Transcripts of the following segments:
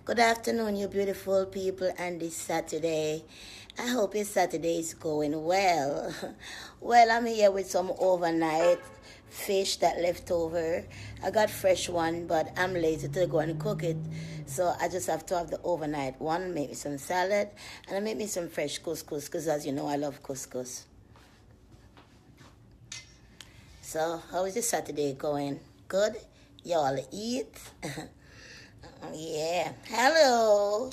Good afternoon, you beautiful people, and this Saturday. I hope your Saturday is going well. Well, I'm here with some overnight fish that left over. I got fresh one, but I'm lazy to go and cook it. So I just have to have the overnight one, make me some salad, and I make me some fresh couscous, because as you know, I love couscous. So, how is your Saturday going? Good? Y'all eat? Yeah. Hello.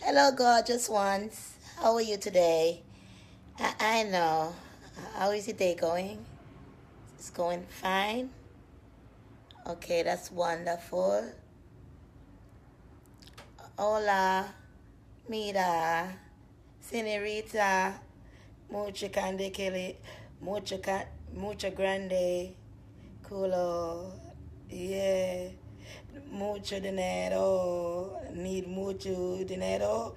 Hello, gorgeous ones. How are you today? I know. How is your day going? It's going fine? Okay, that's wonderful. Hola, mira, senorita, mucho cande kele, mucho grande, culo, yeah. Mucho dinero, need mucho dinero,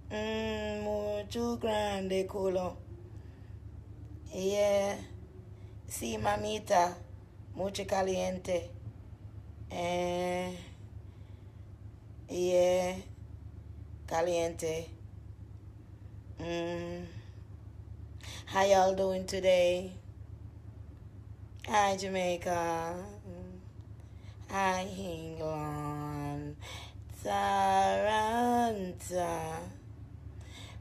mucho grande culo. Yeah, sí, mamita, mucho caliente. Yeah, caliente. How y'all doing today? Hi, Jamaica. Hi, England. Toronto.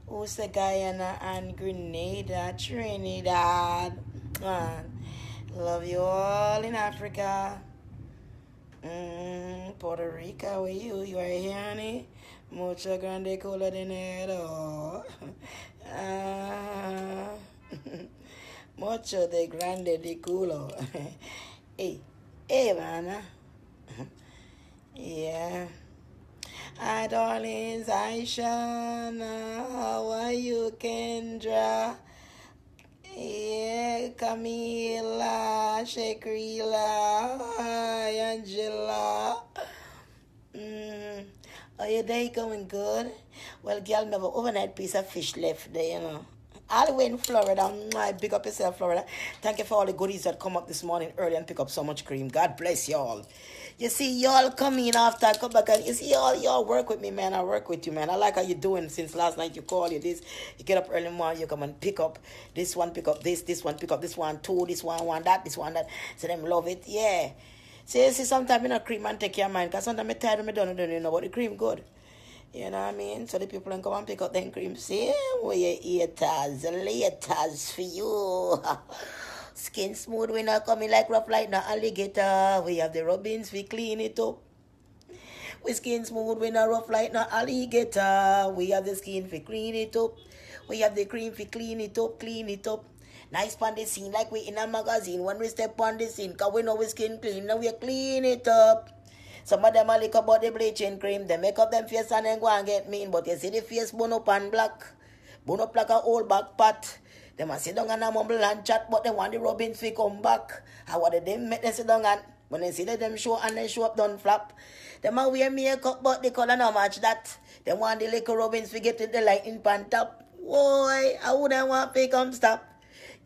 Who's the Guyana and Grenada, Trinidad? Love you all in Africa. Puerto Rico, how are you? You are here, honey? Mucho grande culo dinero. Mucho de grande de culo. Hey, man. Yeah. Hi, darlings. Hi, Shana. How are you, Kendra? Yeah, Camila, Shakrila. Hi, Angela. Are your day going good? Well, girl, never overnight piece of fish left there, you know. All the way in Florida. Big up yourself, Florida. Thank you for all the goodies that come up this morning early and pick up so much cream. God bless y'all. You see, y'all come in after I come back, and you see, y'all work with me, man. I work with you, man. I like how you doing since last night. You call you this, you get up early morning, you come and pick up this one, pick up this one, pick up this one, two, this one, that, this one, that. So them love it, yeah. See, sometimes you know cream and take your mind, because sometimes I'm tired of me don't know, but the cream good. You know what I mean? So the people can come and pick up them cream. See, where your eaters, laters for you. Skin smooth, we not coming like rough like no alligator. We have the rubbings, we clean it up. We skin smooth, we not rough like no alligator. We have the skin, we clean it up. We have the cream, we clean it up, clean it up. Nice on the scene like we in a magazine. When we step on the scene, cause we know we skin clean, now we clean it up. Some of them are lick about the bleaching cream. They make up them face and then go and get mean. But you see the face bone up and black. Bone up like a old back pot. They must sit down and mumble and chat, but they want the Robins to come back. How what they make them sit down and when they see them show and they show up done flap. They might wear makeup, but the color not match that. They want the little Robins to get the lightning pan top. Boy, I wouldn't want to come stop.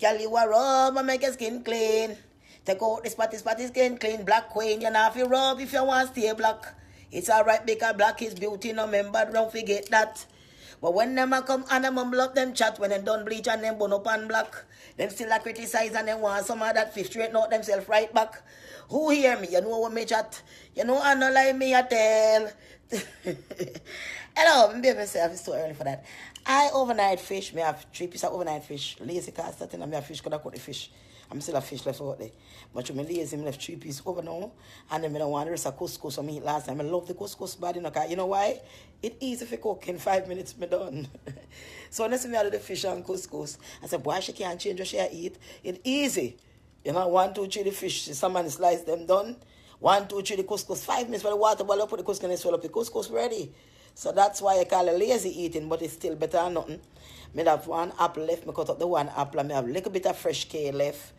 Girl, you are rub and make your skin clean. Take out the spotty skin clean, black queen. You not have to rub if you want to stay black. It's alright because black is beauty, no remember, don't forget that. But when them a come and them mumble up them chat, when them done bleach and them bone up and black, them still a criticize and them want some of that fish straighten out themselves right back. Who hear me? You know what me chat? You know I know like me a tell. Hello, me baby myself, it's too early for that. I overnight fish, me have 3 pieces of overnight fish. Lazy cast that and me have fish could I cook the fish. I'm still a fish left out there. But when I lazy, I left 3 pieces over now. And then I don't want the rest of couscous from me last time. I love the couscous body. You know why? It's easy for cook. In 5 minutes, I'm done. So when I see me do the fish and couscous, I said, boy, she can't change what she eat. It's easy. You know, 1, 2, 3 the fish. Someone slice them done. 1, 2, 3 the couscous. 5 minutes for the water boil up, put the couscous and swell up. The couscous ready. So that's why I call it lazy eating, but it's still better than nothing. I have 1 apple left. I cut up the 1 apple and I have a little bit of fresh kale left.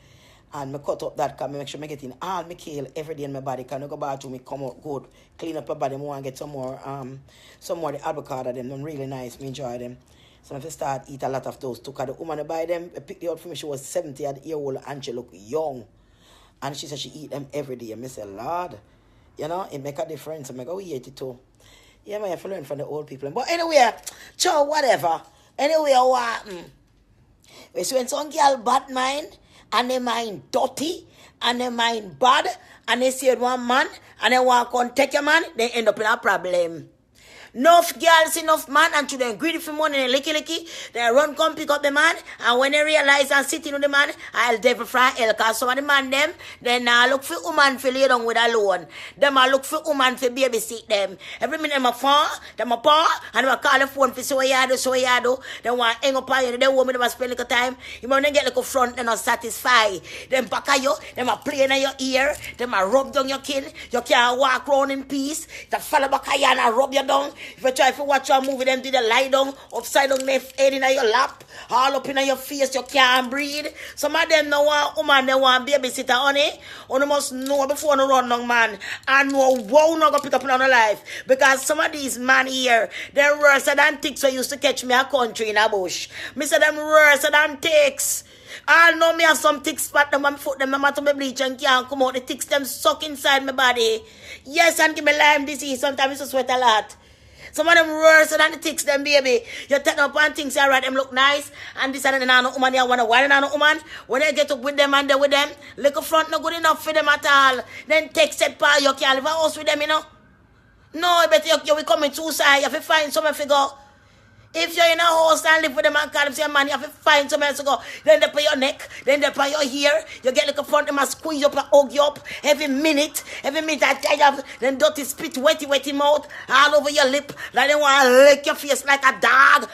And I cut up that because I make sure I get in all my kale every day in my body. Because I go back to me come out good, clean up my body more and get some more the avocado them. Them really nice. Me enjoy them. So if I start eat a lot of those too. Because the woman buy them, I picked it out for me. She was 70-year-old and she look young. And she said she eat them every day. And I said, Lord, You know, it make a difference. I make go 82. Yeah, man, you have to learn from the old people. But anyway, so whatever. Anyway, what happened? So when some girl bad mind, and they mind dirty, and they mind bad, and they see one man, and they want to take your man, they end up in a problem. Enough girls, enough man, and to them greedy for money and licky, they run come pick up the man, and when they realize and sitting with the man, I'll devil from hell, because some of the man them, then look for woman for lay down with alone. Them look for woman for babysit them. Every minute them a phone, them a paw, and them a call the phone for so you do. They want hang up on you, they woman them a spend little time. You want to get like a front, they not satisfy. Them back at you, them a play in your ear, them a rub down your kin, you can't walk around in peace. They follow back at you and rub you down. If you try to watch a movie, them do the lie down, upside down, left head in your lap, all up in your face, you can't breathe. Some of them know want woman, they want babysitter, honey. You must know before you run down, man. And know wow, not going to pick up on the life. Because some of these men here, they're worse than ticks who used to catch me a country in a bush. Me say them worse than ticks. I know me have some ticks spot them and foot them to my bleach and can't come out. The ticks them suck inside my body. Yes, and give me Lyme disease. Sometimes I sweat a lot. Some of them worse than the ticks, them baby. You take up on things, alright, them look nice. And this and no woman, you want to wine on a woman. When they get up with them and they with them, little front not good enough for them at all. Then take set par, you can't live a house with them, you know. No, I bet you will come in two sides. You have to find somewhere to go. If you're in a house and live with them and call them say, man, you have to find somewhere to go. Then they pay your neck, then they pay your hair. You get like a front, them and squeeze you up and hug you up. Every minute I tie up. Then dirty spit, wetty mouth, all over your lip. Like they want to lick your face like a dog.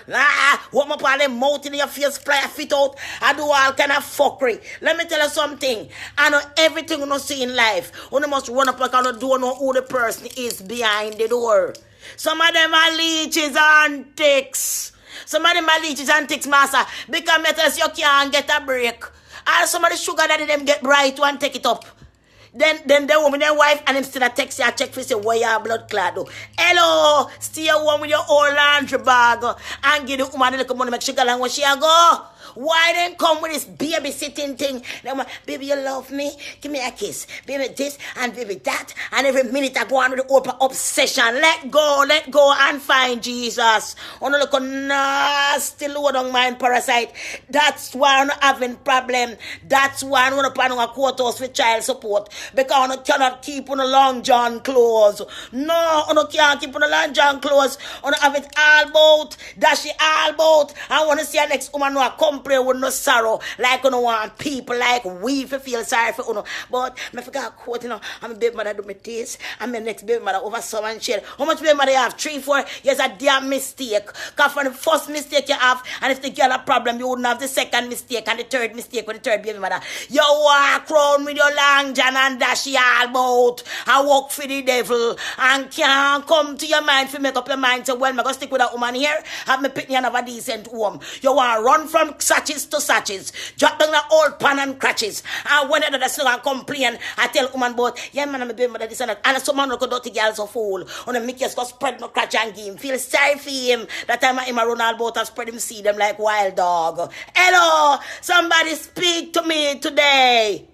Warm up all them mouth in your face, fly your feet out. I do all kind of fuckery. Let me tell you something. I know everything you see in life. You must run up like I don't know who the person is behind the door. Some of them are leeches and ticks. Some of them are leeches and ticks, master. Because metals you can't get a break. And some of the sugar that them get bright and take it up. Then the woman, their wife, and them still a text you, check for say, why your blood clot do. Hello, stay home with your old laundry bag and give the woman a little money, make she go along where she go. Why then come with this babysitting thing? Then, baby, you love me? Give me a kiss. Baby, this and baby that. And every minute I go on with the open obsession. Let go and find Jesus. On look a nasty load on mind parasite. That's why I'm not having problem. That's why I'm not planning a courthouse with child support. Because I cannot keep on a long john clothes. No, I can't keep on a long john clothes. I have it all about. Dash it all about. I want to see a next woman who come pray with no sorrow, like you know, want people like we feel sorry for you know. But I forgot quote, you know, I'm a baby mother do me this, I'm my next baby mother over some and shit. How much baby mother you have? 3, 4? Yes, a damn mistake. Because from the first mistake you have, and if the girl a problem, you wouldn't have the second mistake and the third mistake with the third baby mother. You walk around with your long john and dash your all out and walk for the devil and can't come to your mind to make up your mind to, well, I'm going to stick with that woman here, have me pick me and have a decent home. You want to run from satches to satches, drop down the old pan and crutches. And when the son and complain, I tell woman about, yeah man, I'm a baby mother this and that. And some man look dirty girls a fool. On the make you go spread no crutch and give him. Feel sorry for him. That time I run all about and spread him see them like wild dog. Hello, somebody speak to me today.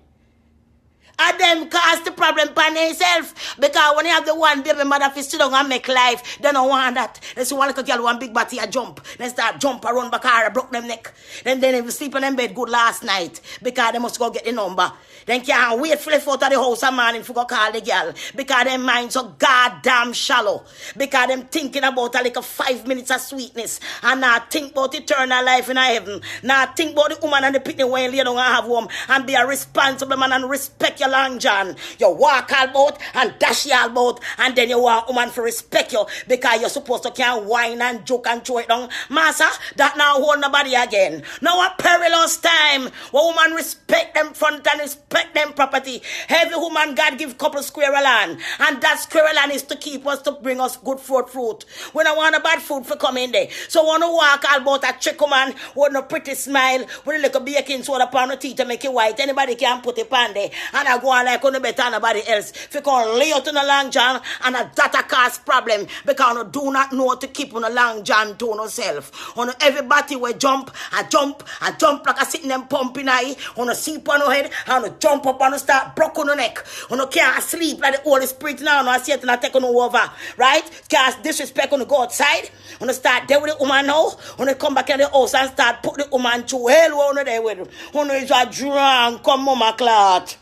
And them cause the problem by themselves. Because when you have the one baby mother fi sit down and make life, they don't want that. They see one little girl, one big body, a jump. Then start jump around back her, broke them neck. Then they sleep in them bed good last night. Because they must go get the number. Then can't wait for the out of the house a morning for go call the girl. Because them mind so goddamn shallow. Because them thinking about like a 5 minutes of sweetness. And not think about eternal life in heaven. Not think about the woman and the picnic when you lay down and have home. And be a responsible man and respect your long john. You walk all about and dash you all about. And then you want a woman to respect you. Because you're supposed to can't whine and joke and throw it down. Master, that now hold nobody again. Now a perilous time. Where woman respect them front and respect them property. Every woman God give couple square land. And that square land is to keep us, to bring us good fruit. We don't want a bad food for come in there. So want to walk all about a trick woman with no pretty smile, with a little baking soda upon the teeth to make it white. Anybody can put it on there. And a go on like on better than nobody else. If you can lay out on a long john and that cause problem because you do not know to keep on a long john to yourself. On everybody will jump like a sitting them pumping eye. On a sleep on your head and jump up and start broke on the neck. On can't sleep like the Holy Spirit now. I see it and I take on over. Right? Cause disrespect on the go outside. On start there with the woman now. On come back in the house and start put the woman to hell on there with. On is a drunk come mama clot.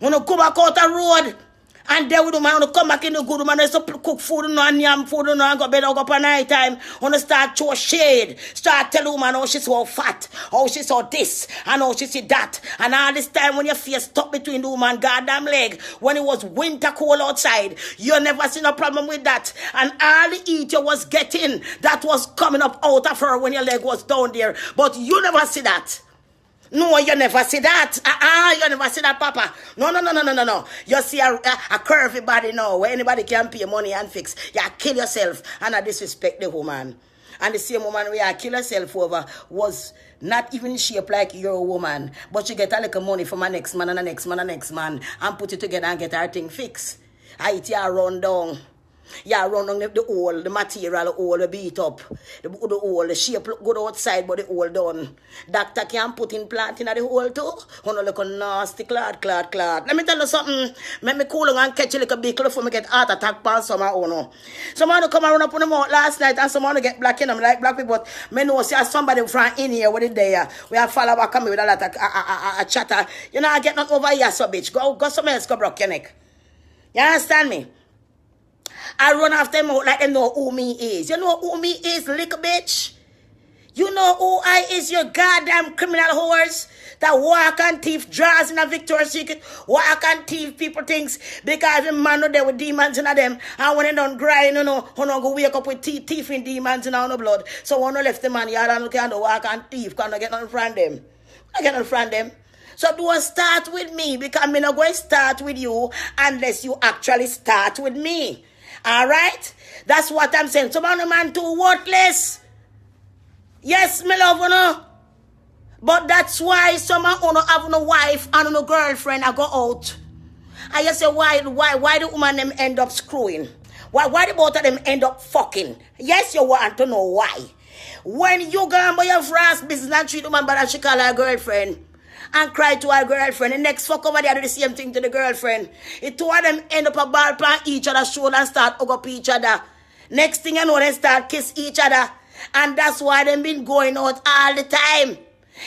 On come back out the road. And they would man come back in the good man, so cook food and yam food and go bed up at night time. Wanna start to shade, start tell woman how she's so fat, how she's so this, and how she see that. And all this time when your face stuck between the woman goddamn leg, when it was winter cold outside, you never seen a problem with that. And all the eat you was getting, that was coming up out of her when your leg was down there. But you never see that. No, you never see that. You never see that, Papa. No. You see a curvy body now where anybody can pay money and fix. You kill yourself and I disrespect the woman. And the same woman where you kill yourself over was not even shaped like you're a woman. But you get a little money from a next man and a next man and a next man and put it together and get her thing fixed. I eat you run down. Yeah, run on the hole, the material hole, the beat up, the hole, the shape look good outside, but the hole done. Doctor can put implant in the hole too. Wanna look a nasty clot. Let me tell you something. Make me cool and catch a little bit before me get heart attack pan some oh no. Someone come around up on the mouth last night and someone get black in them like black people. But me know see somebody from in here with it there. We have follow back coming with a lot of chatter. You know I get not over here so bitch. Go somewhere else go broke your neck. You understand me? I run after them out like they know who me is. You know who me is, little bitch? You know who I is, your goddamn criminal whores that walk and thief draws in a Victoria's Secret, walk and thief people things because the man know there with demons in them. And when they don't grind, you go wake up with thieving demons in the blood. So when you left the man, you don't walk and thief, can't get nothing from them. I get nothing from them. So do start with me because I'm not going to start with you unless you actually start with me. All right? That's what I'm saying. Some of the man too worthless. Yes, my love, you know. But that's why some of you have no wife and no girlfriend I go out. I just say why the woman them end up screwing? Why the both of them end up fucking? Yes, you want to know why. When you go and buy your first business and treat the woman but she call her girlfriend and cry to her girlfriend. The next fuck over there do the same thing to the girlfriend. The two of them end up a ball plan each other's shoulder and start hug up each other. Next thing you know, they start kiss each other. And that's why they been going out all the time.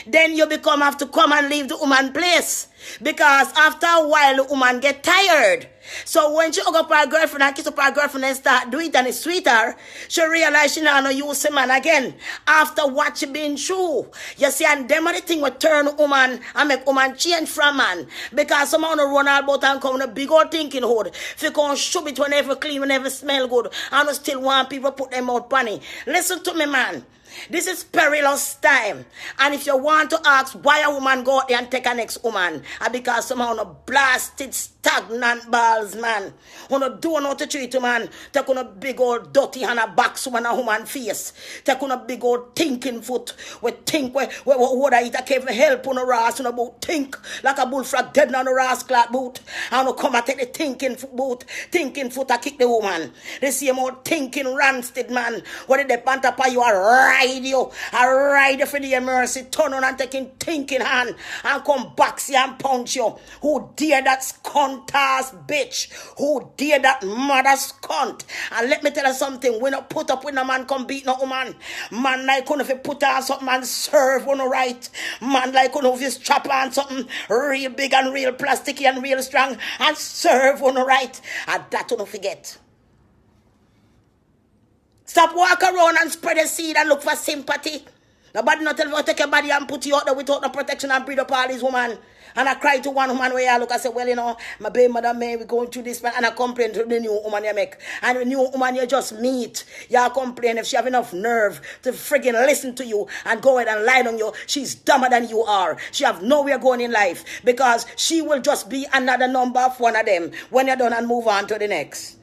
Then you have to come and leave the woman place. Because after a while, the woman get tired. So when she hug up her girlfriend and kiss up her girlfriend and start do it and it's sweeter, she realize she not use the man again. After what she been through. You see, and them are the thing will turn woman and make woman change from man. Because some of them run all about and come in a big old thinking hood. If you can shove it whenever clean, whenever smell good, and you still want people put them out funny. Listen to me, man. This is perilous time. And if you want to ask why a woman go out there and take a next woman, because somehow on a blasted stagnant balls, man. On a do not to treat a man. Take on a big old dirty and a box woman a woman face. Take on a big old thinking foot. We think where I eat a cave help on a ras on a boot. Think like a bullfrog dead on a ras clot boot. And come and take the thinking boot. Thinking foot a kick the woman. The same old thinking rancid man. What did they pant up you a ride you. I ride you for the mercy. Turn on and taking thinking hand. And come box you and punch you. Who dare that scunt ass bitch? Who dare that mother's cunt? And let me tell you something. We not put up with no man come beat no woman. Man like if you put on something and serve on the right. Man like if you strap on something real big and real plasticky and real strong and serve on the right. And that don't forget. Stop walk around and spread a seed and look for sympathy. Nobody not tell you to take your body and put you out there without no protection and breed up all these women. And I cry to one woman where I look, I say, well, you know, my baby mother, we going through this, man. And I complain to the new woman you make. And the new woman you just meet, you complain if she have enough nerve to friggin' listen to you and go ahead and lie on you. She's dumber than you are. She have nowhere going in life because she will just be another number of one of them when you're done and move on to the next.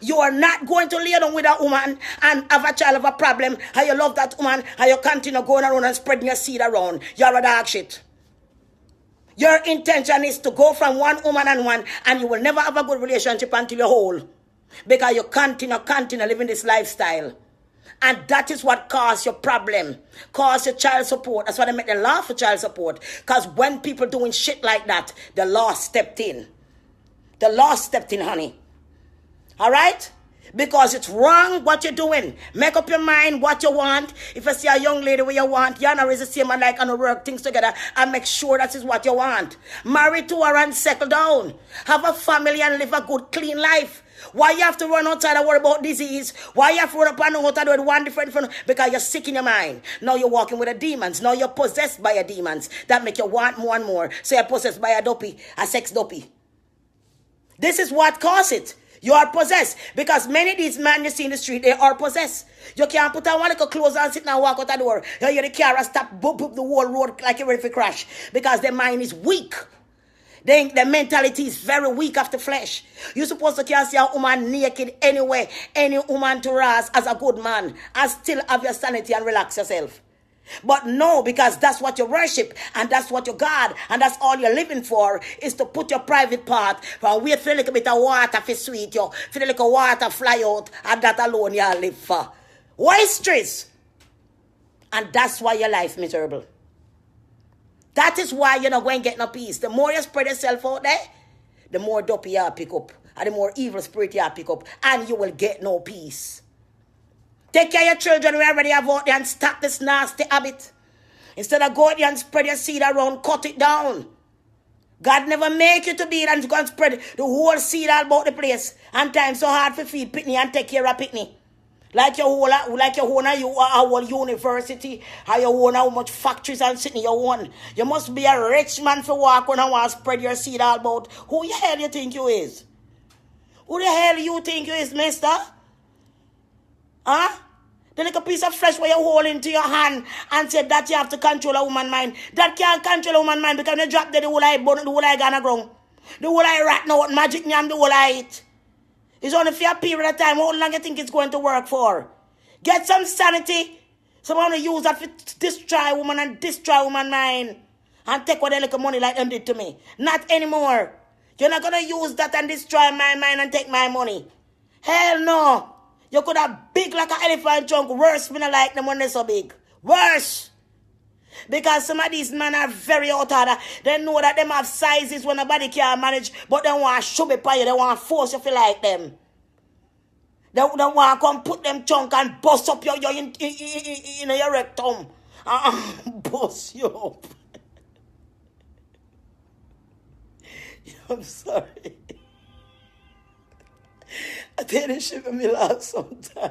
You are not going to lay down with a woman and have a child of a problem. How you love that woman, how you continue going around and spreading your seed around. You're a dog shit. Your intention is to go from one woman and you will never have a good relationship until you're whole. Because you continue living this lifestyle. And that is what caused your problem. Caused your child support. That's why they make the law for child support. Because when people doing shit like that, the law stepped in. The law stepped in, honey. All right? Because it's wrong what you're doing. Make up your mind what you want. If you see a young lady where you want, you're not the same and like and work things together and make sure that is what you want. Marry to her and settle down. Have a family and live a good, clean life. Why you have to run outside and worry about disease? Why you have to run up and outside with one different? Because you're sick in your mind. Now you're walking with the demons. Now you're possessed by your demons. That make you want more and more. So you're possessed by a dopey, a sex dopey. This is what caused it. You are possessed. Because many of these men you see in the street, they are possessed. You can't put on one little clothes and sit and walk out the door. You hear the car stop, boop, boop, the whole road like you're ready for crash. Because their mind is weak. Their mentality is very weak of the flesh. You're supposed to can't see a woman naked anywhere. Any woman to rise as a good man. And still have your sanity and relax yourself. But no, because that's what you worship and that's what you God and that's all you're living for is to put your private part and wait for a little bit of water for sweet you, for a little water fly out and that alone you live for. Why stress? And that's why your life miserable. That is why you're not going to get no peace. The more you spread yourself out there, the more dopey you pick up and the more evil spirit you pick up and you will get no peace. Take care of your children wherever they have out there and stop this nasty habit. Instead of going there and spread your seed around, cut it down. God never make you to be it and go and spread the whole seed all about the place. And time so hard for feed pitney and take care of pitney. Like you own a university, how you own how much factories and sitting you own. You must be a rich man for walk when I want to spread your seed all about. Who the hell you think you is? Who the hell you think you is, mister? Huh? The little piece of flesh where you hold into your hand and say that you have to control a woman's mind. That can't control a woman's mind because when you drop there, the whole eye bone, the whole eye gonna ground. The whole eye rat now, magic nyam, the whole eye eat. It's only for a period of time. How long you think it's going to work for? Get some sanity. Someone will use that to destroy woman and destroy woman's mind. And take what they little money like them did to me. Not anymore. You're not going to use that and destroy my mind and take my money. Hell no. You could have big like an elephant trunk. Worse when I like them when they're so big. Worse. Because some of these men are very out order. They know that them have sizes when nobody can manage. But they want to shove it by you. They want to force you to feel like them. They want to come put them chunk and bust up your rectum. Bust you up. I'm sorry. I tell you, this shit made me laugh sometime.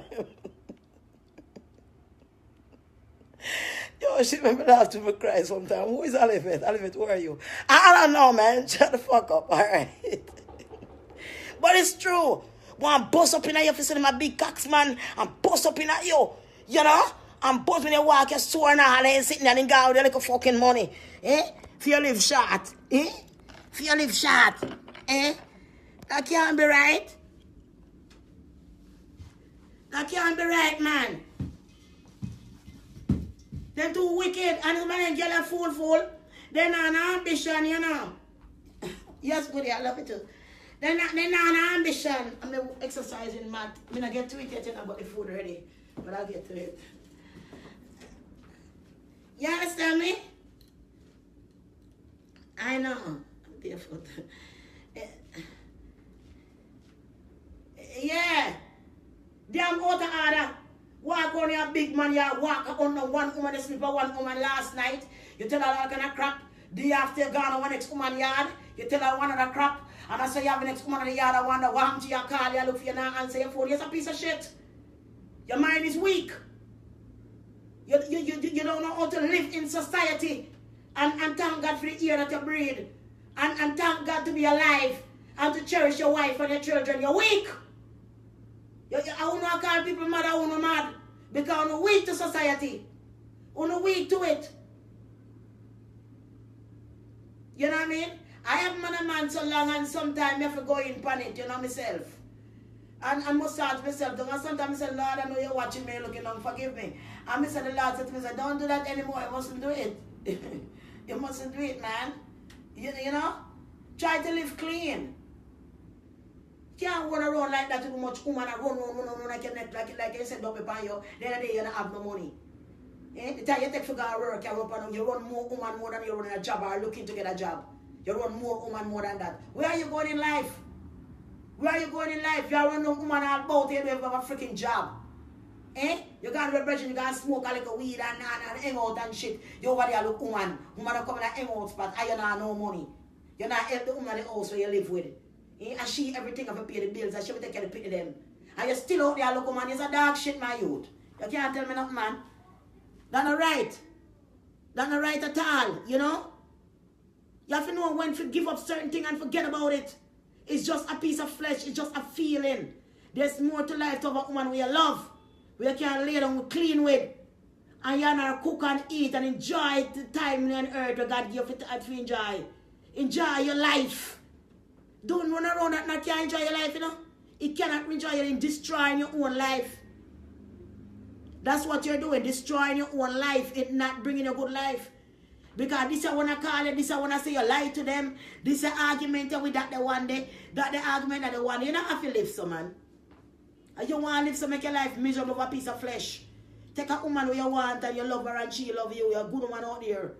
Yo, she made me laugh to cry sometime. Who is Olivet? Olivet, where are you? I don't know, man. Shut the fuck up, all right? But it's true. Want bust up in your face with my big cocks, man, and bust up in you, you know? And bust when you walk, you're sore and all, and sitting there and go out there like a fucking money. Eh? If you live short, eh? If you live short, eh? That can't be right. That can't be right, man. Them too wicked, and the man and girl are fool. They're not an ambition, you know. Yes, goody, I love it too. They're not an ambition. I'm exercising, man. I'm going to get to it yet, I got the food ready. But I'll get to it. You understand me? I know. I'm barefoot. Yeah. Damn out of order. Walk on your big man, you walk on one woman, you sleep on one woman last night. You tell her all kind of crap. Day after you gone on one next woman yard, you tell her one other crap. And I say you have the next woman in the yard, I wonder what happened to your call, you look for you now and say your phone. You're a piece of shit. Your mind is weak. You don't know how to live in society. And thank God for the air that you breathe. And thank God to be alive. And to cherish your wife and your children. You're weak. I will not call people mad, I will not mad. Because you're weak to society. You're weak to it. You know what I mean? I have been a man so long and sometimes I have to go in panic, you know myself. And massage myself down. And sometimes I say, Lord, I know you're watching me, looking on, forgive me. And I said, the Lord said to me, don't do that anymore. You mustn't do it. You mustn't do it, man. You know? Try to live clean. You can't run around like that too much woman and run like your neck, like you said, don't be on you. Then the day you don't have no money. Eh? The time you take for go to work, you run more woman more than you run a job or looking to get a job. You run more woman more than that. Where are you going in life? Where are you going in life? You are running woman all about you, you have a freaking job. Eh? You can't be pressure, you can't smoke a little weed and hang out and shit. You over there look woman. Woman are coming and hang out spot and you don't have no money. You not help the woman in the house where you live with. Eh? And she everything have to pay the bills and she will take care of the them. And you still out there look woman, it's a dog shit, my youth. You can't tell me nothing, man. That's not right. That's not right at all, you know? You have to know when to give up certain things and forget about it. It's just a piece of flesh. It's just a feeling. There's more to life to have a woman we love. We can lay down with clean with. And you not cook and eat and enjoy the time on earth that God give you to enjoy. Enjoy your life. Don't run around and not can enjoy your life, you know. You cannot enjoy it in destroying your own life. That's what you're doing. Destroying your own life. It's not bringing a good life. Because this I want to call it, this I want to say you lie to them. This is argument with that the one day. That the argument that the one day. You don't have to live so, man. And you want to live so make your life miserable over a piece of flesh. Take a woman who you want and you love her and she love you. You're a good woman out there.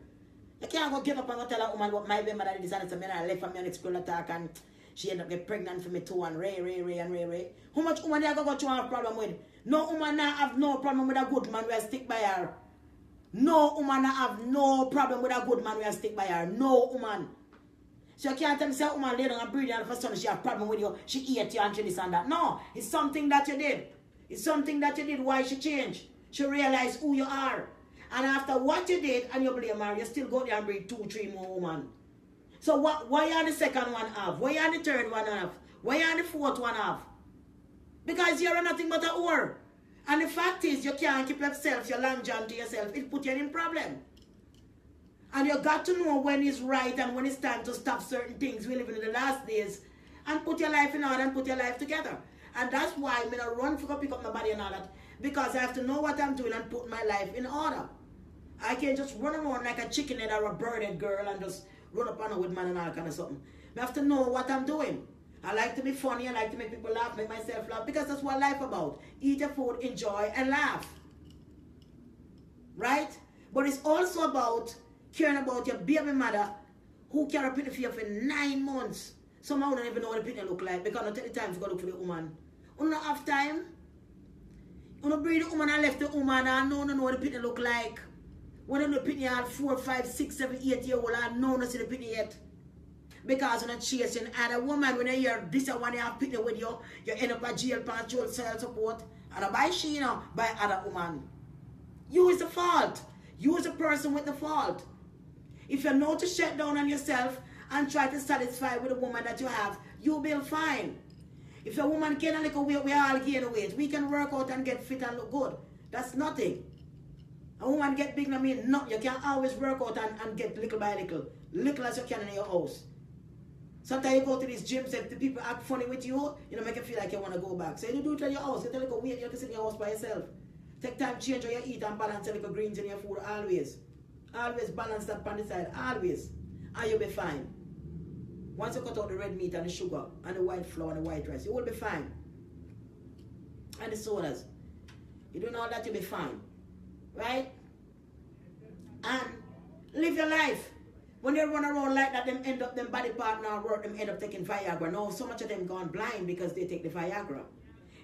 You can't go give up and go tell a woman what my mother decided to me and I left from me and explore attack and she ended up getting pregnant for me too and Ray. How much woman you go to have a problem with? No woman now have no problem with a good man who stick by her. No woman have no problem with a good man who stick by her. No woman. So you can't tell me say a woman lay down and breathe and for sudden she have a problem with you. She ate you and she this and that. No. It's something that you did. It's something that you did. Why she changed? She realized who you are. And after what you did and you blame her, you still go there and bring 2, 3 more women. So why are the second one have? Why are the third one have? Why are the fourth one have? Because you're nothing but a whore. And the fact is, you can't keep yourself, your long john to yourself. It put you in problem. And you got to know when it's right and when it's time to stop certain things. We live in the last days. And put your life in order and put your life together. And that's why I'm going to run for pick up my body and all that. Because I have to know what I'm doing and put my life in order. I can't just run around like a chicken head or a birdhead girl and just run up on her with man and all kind of something. I have to know what I'm doing. I like to be funny, I like to make people laugh, make myself laugh, because that's what life about. Eat your food, enjoy, and laugh. Right? But it's also about caring about your baby mother who carry pitney for you for 9 months. Some of them don't even know what the pitney look like because they take the time to go look for the woman. You don't have time. You don't breed the woman and left the woman and no know what the pitney look like. When you do the pitney at 4, 5, 6, 7, 8 years old and no see the pitney yet. Because you're not chasing other woman when you hear this one you have pitney with you, you end up at jail, patrol, child support, and by she, you know, by other woman. You is the fault. You is the person with the fault. If you know to shut down on yourself and try to satisfy with the woman that you have, you'll be fine. If a woman gain a little weight, we all gain weight. We can work out and get fit and look good. That's nothing. A woman get big, I mean, no, you can always work out and get little by little. Little as you can in your house. Sometimes you go to these gyms, if the people act funny with you, you know, make you feel like you want to go back. So you do it in your house, you take a little weight, you can sit in your house by yourself. Take time, change how you eat and balance a little greens in your food, always. Always balance that on the side, always. And you'll be fine. Once you cut out the red meat and the sugar and the white flour and the white rice, you will be fine. And the sodas. You doing all that, you'll be fine. Right? And live your life. When they run around like that, them end up, them body partner work, them end up taking Viagra. Now, so much of them gone blind because they take the Viagra.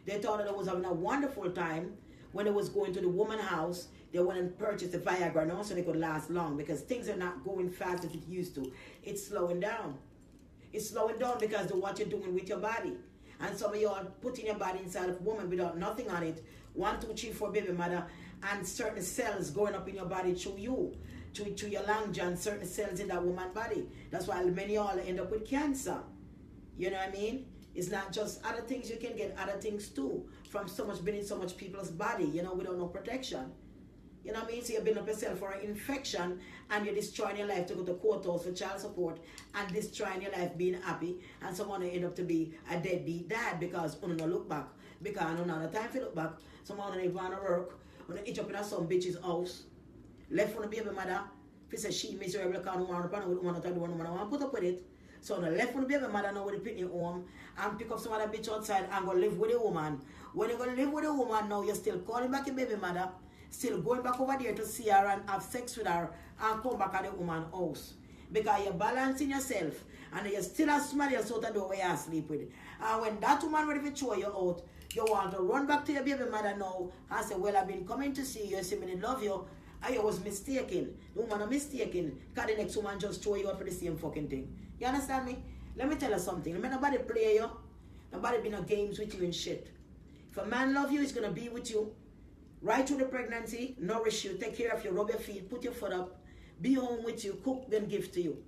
They thought that they was having a wonderful time when they was going to the woman's house. They went and purchased the Viagra now so they could last long because things are not going fast as it used to. It's slowing down. It's slowing down because of what you're doing with your body. And some of you are putting your body inside of a woman without nothing on it. 1, 2, 3, 4 baby mother and certain cells going up in your body through you. To your lung john, certain cells in that woman's body. That's why many of y'all end up with cancer. You know what I mean? It's not just other things, you can get other things too. From so much being in so much people's body, you know, without no protection. You know what I mean? So you're building up yourself for an infection and you're destroying your life to go to courthouse for child support and destroying your life being happy, and someone will end up to be a deadbeat dad because you don't look back. Because you don't have time to look back. Someone don't even want to work. When they itch up in some bitch's house. Left from the baby mother. If he says she miserable because you want to put up with it. So the left from the baby mother now with the pitney home and pick up some other bitch outside and go live with a woman. When you go live with a woman now, you're still calling back your baby mother, still going back over there to see her and have sex with her and come back at the woman's house. Because you're balancing yourself and you still have somebody else out the door where you sleep with. And when that woman ready to throw you out, you want to run back to your baby mother now and say, well, I've been coming to see you, I say, I love you. I was mistaken. The woman are mistaken because the next woman just throw you out for the same fucking thing. You understand me? Let me tell you something. Let me nobody play you. Nobody be no games with you and shit. If a man love you, he's going to be with you. Right through the pregnancy, nourish you, take care of you, rub your feet, put your foot up, be home with you, cook, then give to you.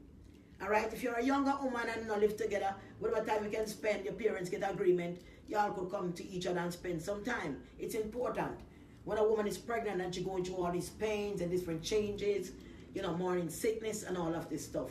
Alright? If you're a younger woman and not live together, whatever time you can spend, your parents get agreement, y'all could come to each other and spend some time. It's important. When a woman is pregnant and she's going through all these pains and different changes, you know, morning sickness and all of this stuff,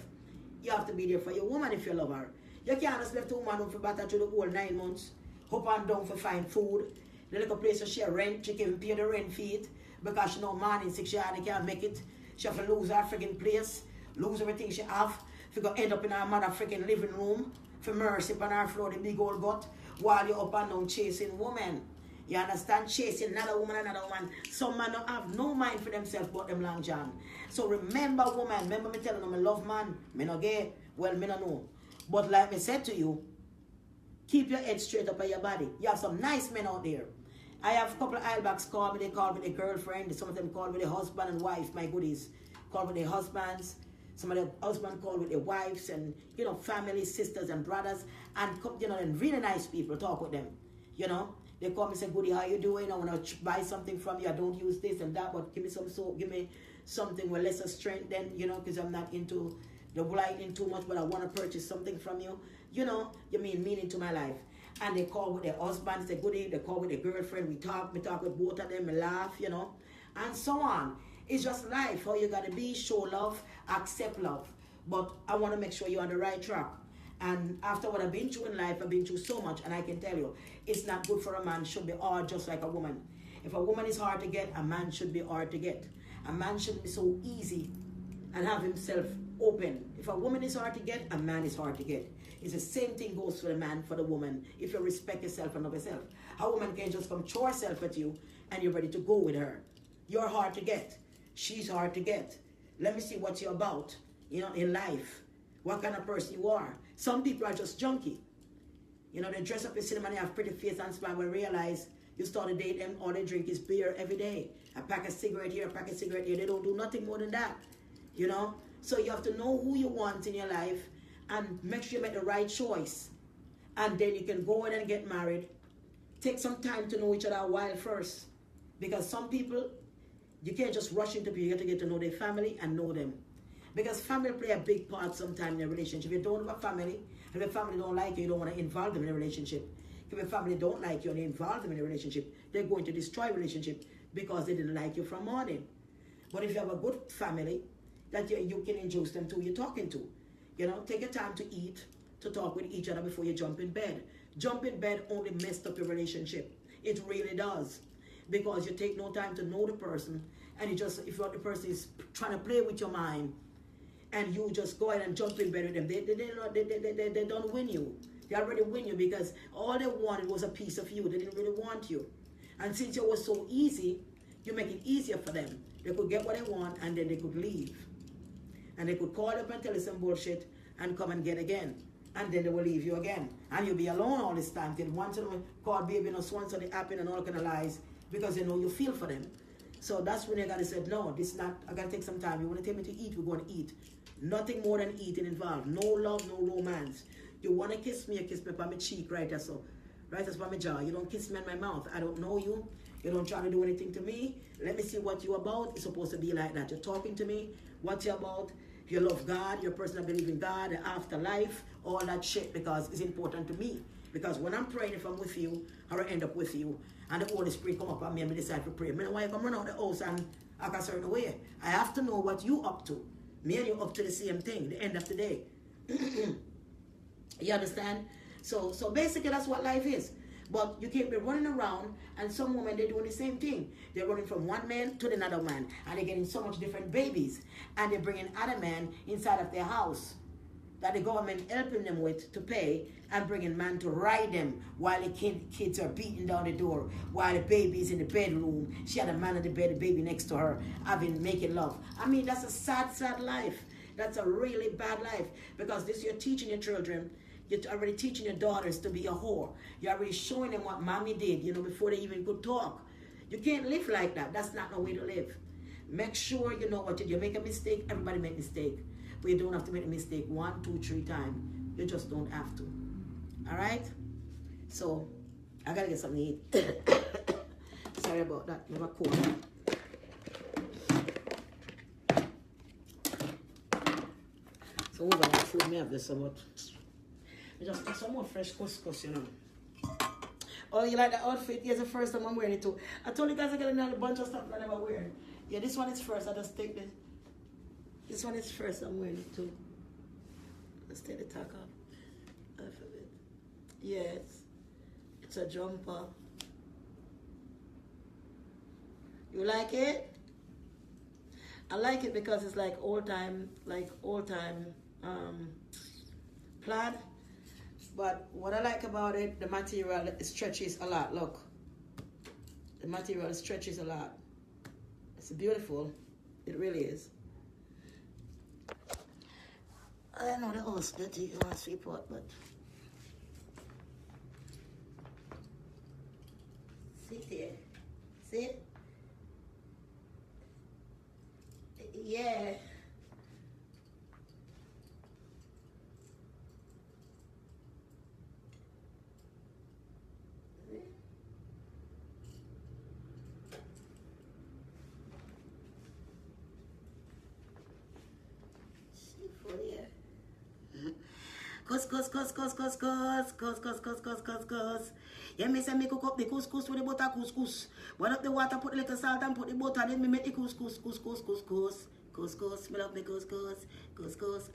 you have to be there for your woman if you love her. You can't just left a woman who for battle through the whole 9 months, up and down for find food. The little place where she rent, she can pay the rent fee it because she know morning sick, she can't make it. She have to lose her freaking place, lose everything she have. If you go end up in her mother freaking living room, for mercy upon her floor, the big old gut, while you're up and down chasing women. You understand? Chasing another woman. Some men don't have no mind for themselves but them long john. So remember, woman, remember me telling them I love man. Me no gay. Well, me no know. But like me said to you, keep your head straight up on your body. You have some nice men out there. I have a couple of Islebacks call me. They call me the girlfriend. Some of them call me the husband and wife. My goodies. Call me the husbands. Some of the husbands call with their wives and, you know, family, sisters and brothers. And, you know, and really nice people, talk with them. You know. They call me and say, Goody, how you doing? I want to buy something from you. I don't use this and that, but give me some soap. Give me something with lesser strength then, you know, because I'm not into the lighting too much, but I want to purchase something from you. You know, you mean meaning to my life. And they call with their husbands, say, Goody. They call with their girlfriend. We talk with both of them. We laugh, you know, and so on. It's just life. How you got to be, show love, accept love. But I want to make sure you're on the right track. And after what I've been through in life, I've been through so much, and I can tell you, it's not good for a man. Should be hard just like a woman. If a woman is hard to get, a man should be hard to get. A man should be so easy and have himself open. If a woman is hard to get, a man is hard to get. It's the same thing goes for the man, for the woman, if you respect yourself and love yourself. A woman can just come throw herself at you, and you're ready to go with her. You're hard to get. She's hard to get. Let me see what you're about, you know, in life. What kind of person you are. Some people are just junky. You know, they dress up in cinema and they have pretty face and smile, but realize you start to date them, all they drink is beer every day. A pack of cigarette here, a pack of cigarette here. They don't do nothing more than that. You know? So you have to know who you want in your life and make sure you make the right choice. And then you can go in and get married. Take some time to know each other a while first. Because some people, you can't just rush into people. You have to get to know their family and know them. Because family play a big part sometimes in a relationship. If you don't have a family, if your family don't like you, you don't want to involve them in a relationship. If your family don't like you and you involve them in a relationship, they're going to destroy a relationship because they didn't like you from morning. But if you have a good family that you can introduce them to, you're talking to, you know, take your time to eat, to talk with each other before you jump in bed. Jump in bed only messed up your relationship. It really does. Because you take no time to know the person, and you just, if the person is trying to play with your mind, and you just go ahead and jump in bed with them, they don't win you. They already win you because all they wanted was a piece of you. They didn't really want you. And since it was so easy, you make it easier for them. They could get what they want and then they could leave. And they could call up and tell you some bullshit and come and get again. And then they will leave you again. And you'll be alone all this time till once in a while, call baby, and so they happen and all kind of lies because they know you feel for them. So that's when you gotta say, no, this is not, I gotta take some time. You wanna take me to eat, we're gonna eat. Nothing more than eating involved. No love, no romance. You wanna kiss me, you kiss me on my cheek, right as so. Right as on my jaw. You don't kiss me in my mouth. I don't know you. You don't try to do anything to me. Let me see what you're about. It's supposed to be like that. You're talking to me, what you're about. You love God, you're a person that believes in God, the afterlife, all that shit, because it's important to me. Because when I'm praying, if I'm with you, or I end up with you, and the Holy Spirit come up on me and me decide to pray. I mean, why I come run out the house and act a certain way. I have to know what you up to. Me and you up to the same thing, the end of the day. You understand? So basically that's what life is. But you can't be running around, and some women, they're doing the same thing. They're running from one man to another man, and they're getting so much different babies, and they're bringing other men inside of their house that the government helping them with to pay, and bringing man to ride them while the kids are beating down the door, while the baby's in the bedroom. She had a man in the bed, the baby next to her, making love. I mean, that's a sad, sad life. That's a really bad life, because this you're teaching your children. You're already teaching your daughters to be a whore. You're already showing them what mommy did, before they even could talk. You can't live like that. That's not no way to live. Make sure you know what you make a mistake. Everybody make mistake. But you don't have to make a mistake 1, 2, 3 times. You just don't have to. All right? So, I got to get something to eat. Sorry about that. Never cool. So, over that food, may have this so much. Just get some more fresh couscous, Oh, you like the outfit? Here's the first time I'm wearing it too. I told you guys I'm getting a bunch of stuff I never wear. Yeah, this one is first. I just take this. This one is first. I'm wearing it too. Let's take the tack off of it. Yes, it's a jumper. You like it? I like it because it's like old time plaid. But what I like about it, the material stretches a lot. Look, the material stretches a lot. It's beautiful. It really is. I know the house that you want to sweep out, but sit there. See? Yeah. Couscous. Yeah, me say me cook up the couscous with the butter couscous. Boil up the water, put a little salt and put the butter, then me make the couscous. Couscous, me love me couscous.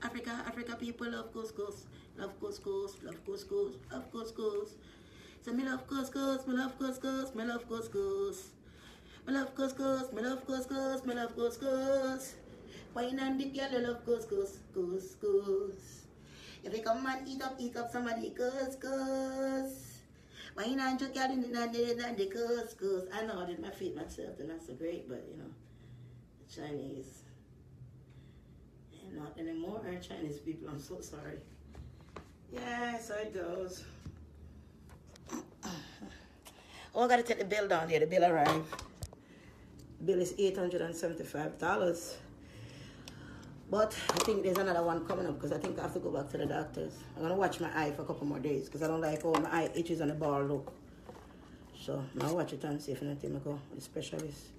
Africa people love couscous. Love couscous. So me love couscous. Wine and the girl love couscous. If you come and eat up somebody couscous. Wine and the girl in the couscous. I know I did my feet myself, and that's so great, but the Chinese, not anymore. Chinese people, I'm so sorry. Yeah, so it goes. Oh, I gotta take the bill down here. The bill arrived. The bill is $875. But I think there's another one coming up, because I think I have to go back to the doctors. I'm going to watch my eye for a couple more days, because I don't like how my eye itches on the ball look. So I'll watch it and see if anything I go with the specialist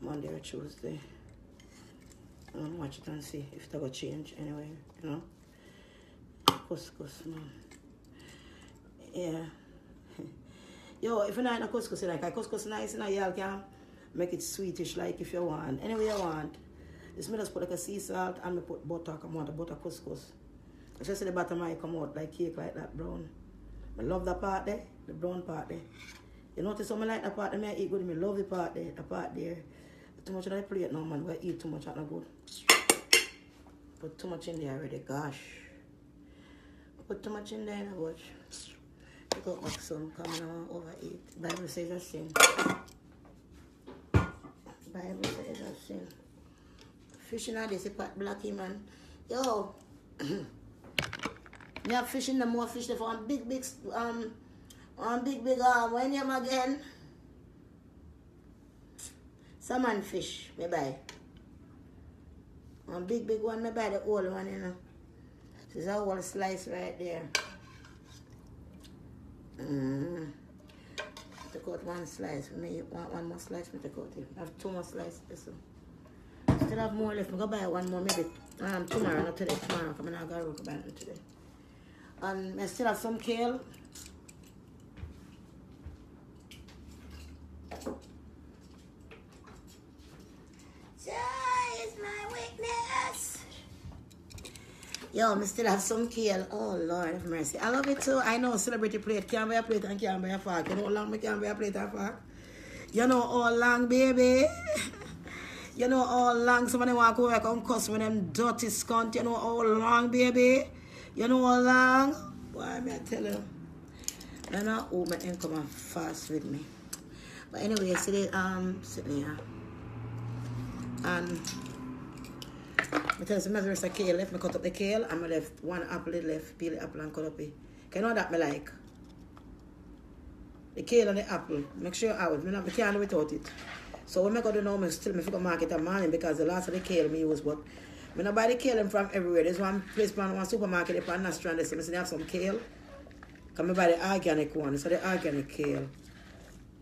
Monday or Tuesday. I'm going to watch it and see if it will change anyway, Couscous, man. Yeah. Yo, if you're not in a couscous, like a couscous nice, y'all can make it sweetish like if you want. Anyway you want. This me just put like a sea salt and me put butter, come out, the butter couscous. I just see the bottom might come out like cake like that brown. I love that part there, the brown part there. You notice how I like that part there, I eat good, I love the part there, Too much on the plate now, man, I eat too much, that's not good. Put too much in there already, gosh. Put too much in there, watch. Look out what some coming on overeat. Bible says a sin. Bible says a sin. Fishing out this pot blacky, man. Yo, me have fishing the more fish there for one big when you again. Salmon fish, me buy. One big one, me buy the old one, This is a whole slice right there. Take out one slice. Me want one more slice, me take out it. I have 2 more slices. So. Still have more left. I'm going to buy one more maybe tomorrow, not today. Tomorrow, I'm not going to buy it today. And I still have some kale. Yo, I still have some kale. Oh, Lord have mercy. I love it too. I know celebrity plate. Can't buy a plate and can't buy a fork. You know how long I can't buy a plate and fork? You know how long, baby? You know how long somebody walk over and come cuss with them dirty scunt. You know how long, baby? You know how long? Why may I tell you? I know who my come and fast with me. But anyway, see sitting here. And I tell you some rest of kale left. I cut up the kale and I left one apple left, peel the apple and cut up it. You know that I like? The kale and the apple. Make sure I can't do without it. So when I go to know, I still figure market at morning because the last of the kale me use, but when I buy the kale from everywhere. There's one place, one supermarket, they put Nastran, they have some kale. Come buy the organic one, so the organic kale.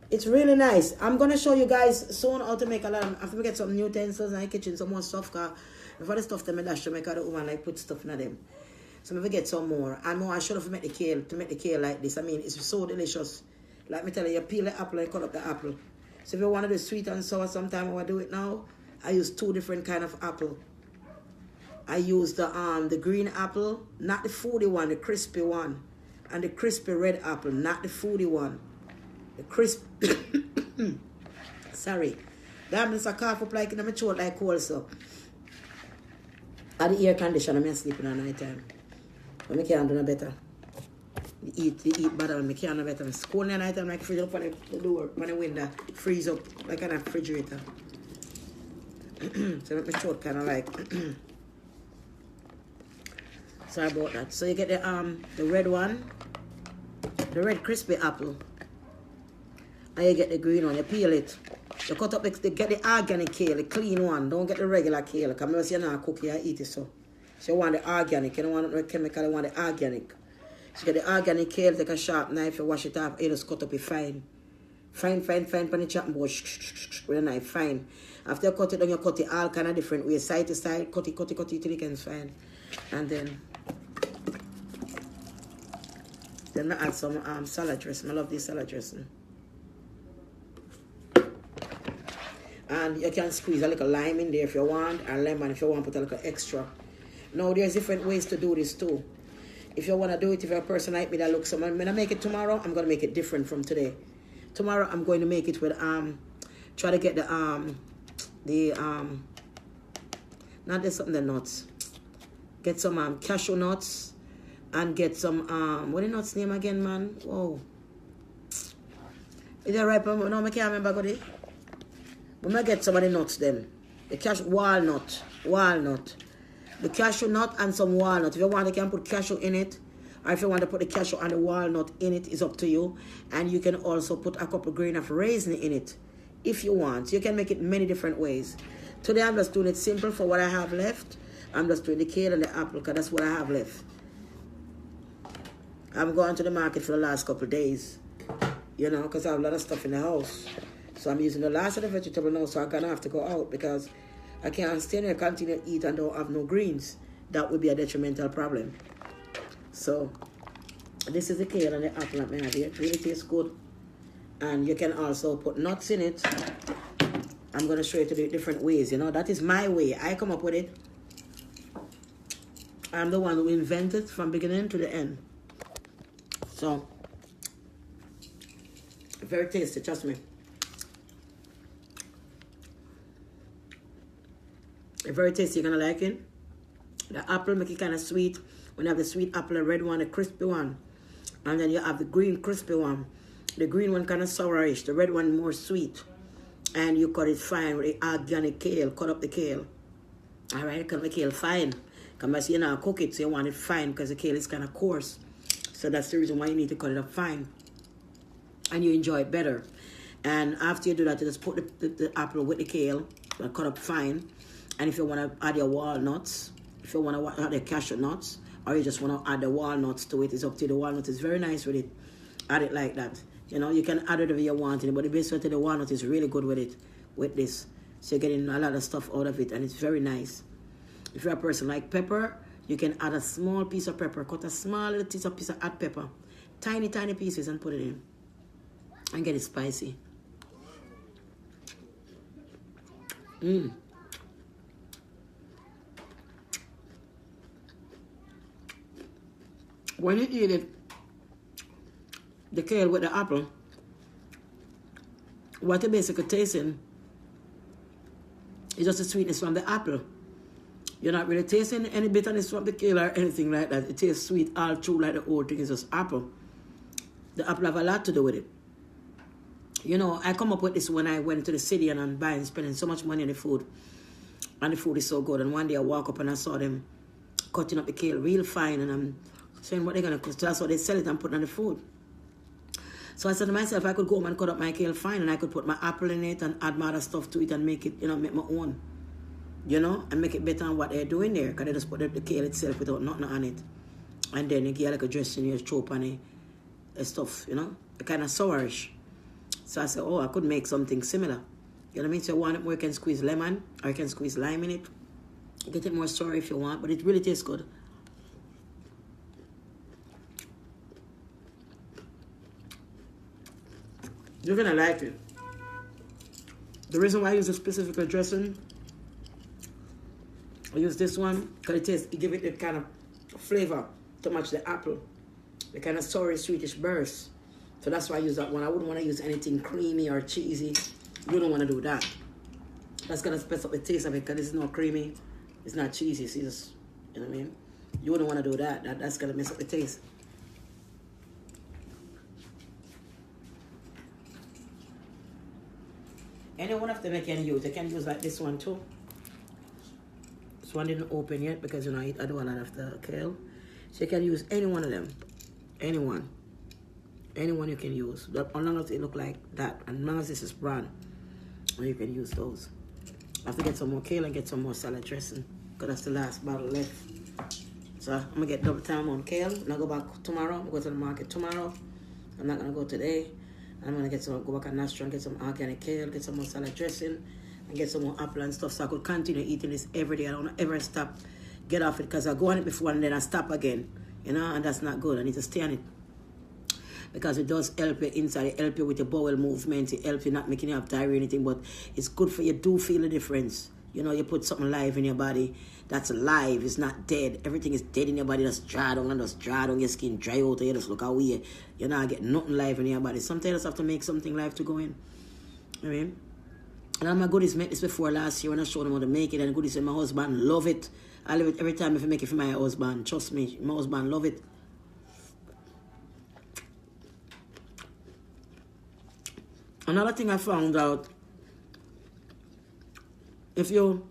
It's really nice. I'm going to show you guys soon how to make a lot of, after we get some new utensils in the kitchen, some more stuff, because before the stuff them I dash to make the woman like put stuff in them. So maybe get some more. And more I should have made the kale like this. I mean, it's so delicious. Like me tell you peel the apple and cut up the apple. So if you want to do sweet and sour sometime when I do it now, I use two different kind of apple. I use the green apple, not the foody one, the crispy one. And the crispy red apple, not the foody one. The crisp sorry. That means I cough up like in my throat like cold so. At the air conditioner, I'm sleeping at night time. But I can't do no better. The eat better when I can't do better. I'm cold at night time like freeze up on the door, on the window, freeze up like an refrigerator. So my throat kinda like sorry about that. So you get the red one, the red crispy apple. And you get the green one, you peel it. You cut up, get the organic kale, the clean one. Don't get the regular kale, because you're not cooking, you eat it so. So you want the organic, you don't want the chemical, you want the organic. So you get the organic kale, take a sharp knife, you wash it off, you just cut up it fine. Fine, on the chopping board, with a knife, fine. After you cut it, then you cut it all kind of different ways, side to side, cut it till it can fine. And then I add some salad dressing. I love this salad dressing. And you can squeeze a little lime in there if you want, and lemon if you want, put a little extra. Now, there's different ways to do this too. If you want to do it, if you're a person like me that looks, so when I make it tomorrow, I'm going to make it different from today. Tomorrow, I'm going to make it with, try to get not just something the nuts. Get some cashew nuts, and get some, what the nuts name again, man? Whoa. Is that right? No, I can't remember what it is. I'm going to get some of the nuts then. The walnut. The cashew nut and some walnut. If you want, you can put cashew in it. Or if you want to put the cashew and the walnut in it, it's up to you. And you can also put a couple grain of raisin in it. If you want. You can make it many different ways. Today I'm just doing it simple for what I have left. I'm just doing the kale and the apple because that's what I have left. I'm going to the market for the last couple of days. You know, because I have a lot of stuff in the house. So I'm using the last of the vegetable now, so I'm going to have to go out because I can't stay there and continue to eat and don't have no greens. That would be a detrimental problem. So, this is the kale and the apple that I have here. It really tastes good. And you can also put nuts in it. I'm going to show you to do it different ways, you know. That is my way. I come up with it. I'm the one who invented from beginning to the end. So, very tasty, trust me. Very tasty, you're gonna like it. The apple make it kind of sweet. When you have the sweet apple, the red one, the crispy one. And then you have the green crispy one. The green one kind of sourish. The red one more sweet. And you cut it fine with the organic kale. Cut up the kale. Alright, cut the kale fine. Because you know cook it, so you want it fine because the kale is kind of coarse. So that's the reason why you need to cut it up fine. And you enjoy it better. And after you do that, you just put the apple with the kale. Cut up fine. And if you want to add your walnuts, if you want to add the cashew nuts, or you just want to add the walnuts to it, it's up to you. The walnut is very nice with it. Add it like that. You know, you can add it whatever you want in it, but the best way to the walnut is really good with it, with this. So you're getting a lot of stuff out of it, and it's very nice. If you're a person like pepper, you can add a small piece of pepper. Cut a small little piece of hot pepper. Tiny, tiny pieces and put it in. And get it spicy. when you eat it, the kale with the apple, what you're basically tasting is just the sweetness from the apple. You're not really tasting any bitterness from the kale or anything like that. It tastes sweet all through, like the whole thing is just apple. The apple have a lot to do with it. You know, I come up with this when I went to the city and I'm buying, spending so much money on the food. And the food is so good. And one day I walk up and I saw them cutting up the kale real fine. And I'm saying what they're going to cost. That's what they sell it and put on the food. So I said to myself, I could go home and cut up my kale fine and I could put my apple in it and add my other stuff to it and make it, you know, make my own. You know, and make it better than what they're doing there. Because they just put the kale itself without nothing on it. And then you get like a dressing, you chop on the stuff, you know. Kind of sourish. So I said, oh, I could make something similar. You know what I mean? So you want it more, you can squeeze lemon or you can squeeze lime in it. Get it more sour if you want, but it really tastes good. You're going to like it. The reason why I use a specific dressing, I use this one because it gives it the kind of flavor to match the apple. The kind of sour, sweetish burst. So that's why I use that one. I wouldn't want to use anything creamy or cheesy. You don't want to do that. That's going to spice up the taste of it because it's not creamy. It's not cheesy. It's just, you know what I mean? You wouldn't want to do that. That's going to mess up the taste. Any one of them I can use. I can use like this one too. This one didn't open yet because, you know, I do a lot of the kale. So you can use any one of them. Anyone. Anyone you can use. As long as it look like that. And as long as this is brown. You can use those. I have to get some more kale and get some more salad dressing. Because that's the last bottle left. So I'm going to get double time on kale. And I'll go back tomorrow. I'm going to go to the market tomorrow. I'm not going to go today. I'm going to go back at Nastro and get some organic kale. Get some more salad dressing. And get some more apple and stuff. So I could continue eating this every day. I don't ever stop. Get off it. Because I go on it before and then I stop again. You know. And that's not good. I need to stay on it. Because it does help you inside, it help you with your bowel movement, it helps you not making you have diarrhea or anything, but it's good for you. Do feel the difference. You know, you put something live in your body that's alive, it's not dead. Everything is dead in your body, that's dry down and just dry down, your skin dry out, and you just look away. You're not getting nothing live in your body. Sometimes you just have to make something live to go in. You know what I mean? And all my goodies met this before last year when I showed them how to make it, and goodies said my husband love it. I love it every time if I make it for my husband. Trust me, my husband love it. Another thing I found out, when you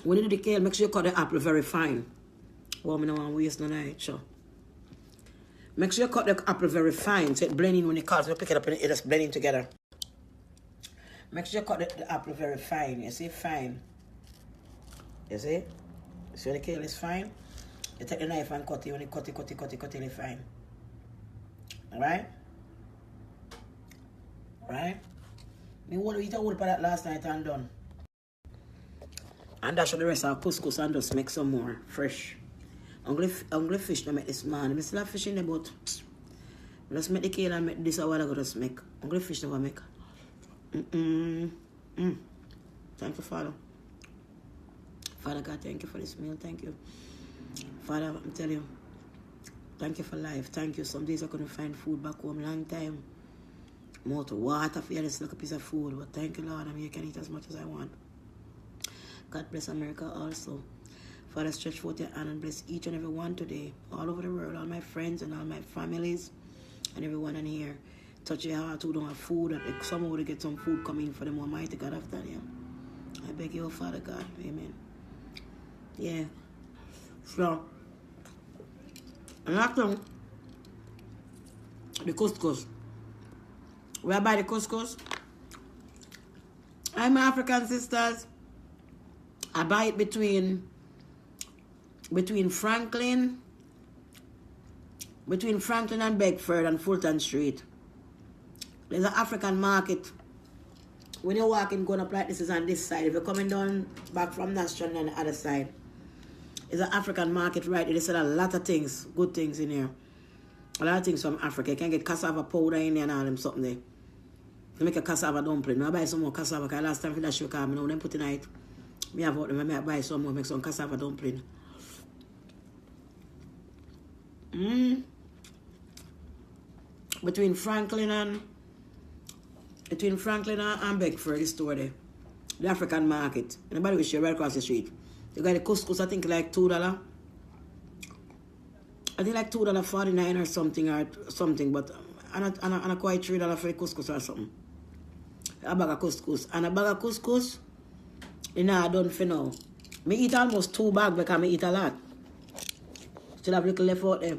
do the kale, make sure you cut the apple very fine. Well, I don't want to waste no night, sure. Make sure you cut the apple very fine, so it blend in when you cut it, you pick it up and it just blend in together. Make sure you cut the apple very fine, you see, fine. You see? So when the kale is fine, you take the knife and cut it, when you cut it fine. Alright? Right? Me want to eat a whole part of that last night and done. And dash the rest of couscous and just make some more fresh. Hungry fish to make this man. I still have fish in the boat. Just make the kale and make this a while ago just make. Hungry fish never make. Thank you, Father. Father God, thank you for this meal. Thank you. Father, I'm telling you. Thank you for life. Thank you. Some days I couldn't find food back home. Long time. More to water for you, it's like a piece of food. But thank you, Lord. I mean, you can eat as much as I want. God bless America also. Father, stretch forth your hand and bless each and every one today. All over the world, all my friends and all my families and everyone in here. Touch your heart who don't have food. And someone to get some food coming for them, Almighty God, after them. I beg you, Father God. Amen. Yeah. So, and after the couscous. Where I buy the couscous, I'm African sisters. I buy it between Franklin and Bedford and Fulton Street. There's an African market. When you're walking, going up like this is on this side. If you're coming down back from Nastron on the other side, there's an African market right there. They sell a lot of things, good things in here. A lot of things from Africa. You can get cassava powder in there and all them something there. You make a cassava dumpling. Now I buy some more cassava because last time for that sugar, I know them put in it. I buy some more, make some cassava dumpling. between Franklin and Beckford, the store there. The African market. Anybody wish you right across the street. You got the couscous, I think like $2. I think like $2.49 or something, but and quite $3 for the couscous or something. A bag of couscous. And a bag of couscous, you know, I done for now. Me eat almost 2 bags because I eat a lot. Still have a little left out there.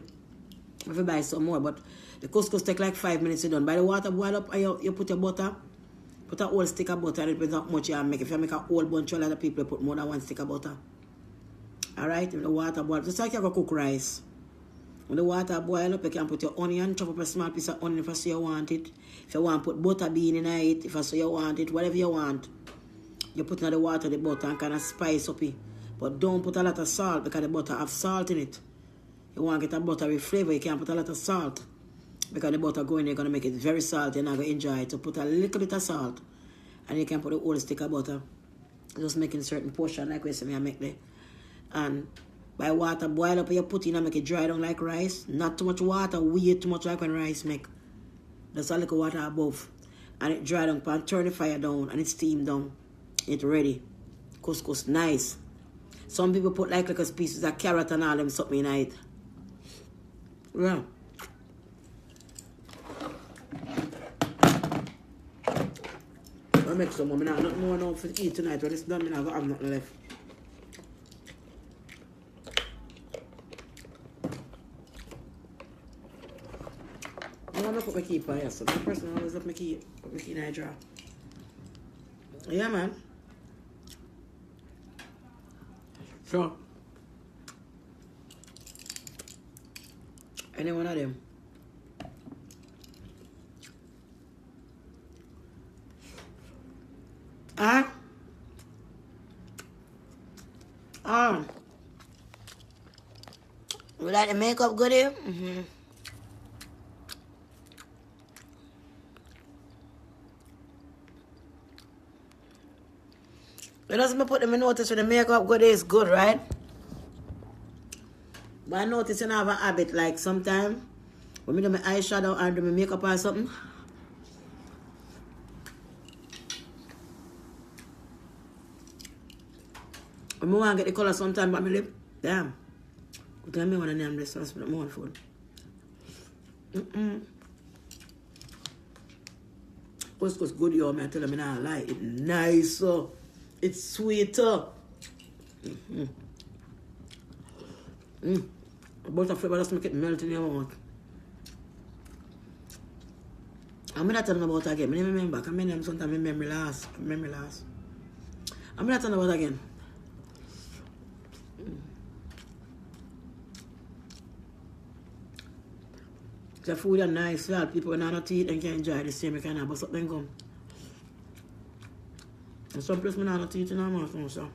If you buy some more, but the couscous take like 5 minutes to done. By the water boil up, and you put your butter. Put a whole stick of butter, and it depends how much you make. If you make a whole bunch of other people, put more than 1 stick of butter. Alright, if the water boil, just like you go cook rice. When the water boil up, you can put your onion, chop up a small piece of onion if you say you want it. If you want put butter bean in it, if you say you want it, whatever you want. You put in the water, the butter, and kind of spice up it. But don't put a lot of salt because the butter have salt in it. You want to get a butter with flavor, you can't put a lot of salt. Because the butter going there, going to make it very salty, and you're not going to enjoy it. So put a little bit of salt. And you can put a whole stick of butter. Just making a certain portion like we say I make there. And by water boil up, you put in and make it dry down like rice. Not too much water, way too much like when rice make. Just a little water above. And it dry down, and turn the fire down, and it steam down. It's ready. Couscous, nice. Some people put like little pieces of carrot and all them something in it. Yeah. I make some more. I not more now for eat tonight. When it's done, I don't have nothing left. I'm gonna put my key on here. So the person always put my key in the drawer. Yeah, man. Sure. Any one of them. You like the makeup good here? Mm-hmm. You know, me put them in notice when the makeup good is good, right? But I notice you have a habit like sometimes when I do my eyeshadow or do my makeup or something. When I want to get the color sometimes by my lip, damn. But I want to name this one, but more food. Couscous good, yo, man. I tell them I don't like it. Nice, it's sweeter. Butter flavor just make it melt in your mouth. I'm not telling about it again. I remember. I remember sometimes memory last. I'm not telling about it again. The food is nice, so people when not eat and can enjoy the same kind of, but something come. And some place I not eat in our mouth now, so.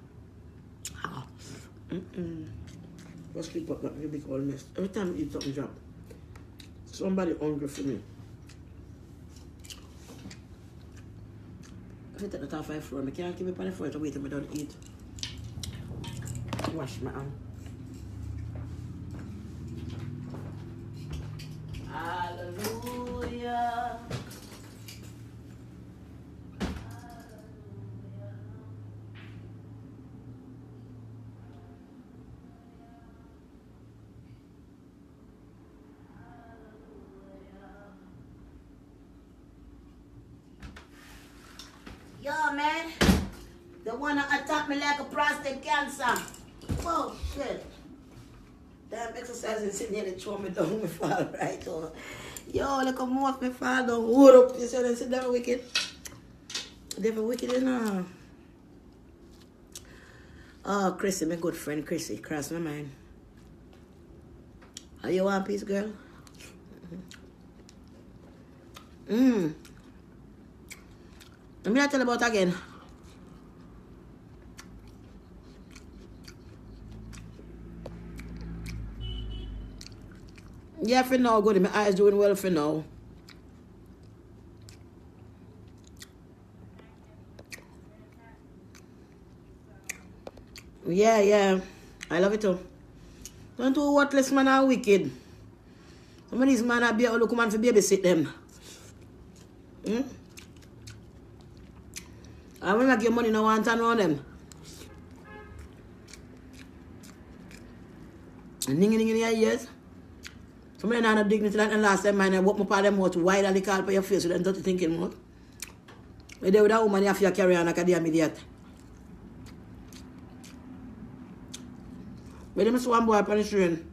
Just sleep up that big old mess. Every time I eat something drop. Somebody hungry for me. If I take the top 5 floor, I can't keep it on the floor to wait till I don't eat. Wash my hand. Hallelujah. Yo, man. They wanna attack me like a prostate cancer. Oh, shit. Damn exercising sitting here, they throw me down, me fall right over. Yo, look how much me fall down. Hold up. You say they sit down wicked. They be wicked, you know. Oh, Chrissy, my good friend Chrissy. Cross my mind. Are you one piece, girl? Let me not tell about again. Yeah, for now, good. My eyes doing well for now. Yeah. I love it too. Don't do worthless man are wicked. Some of these men are be look man for babysit them. And when I give money, no one turn on them. And ning in your ears. Some men are not dignity like the last time, man. I walk my part them out wide and they call for your face with them dirty thinking mouth. But they with that woman, you have to carry on like a damn idiot. But them saw one boy upon the train.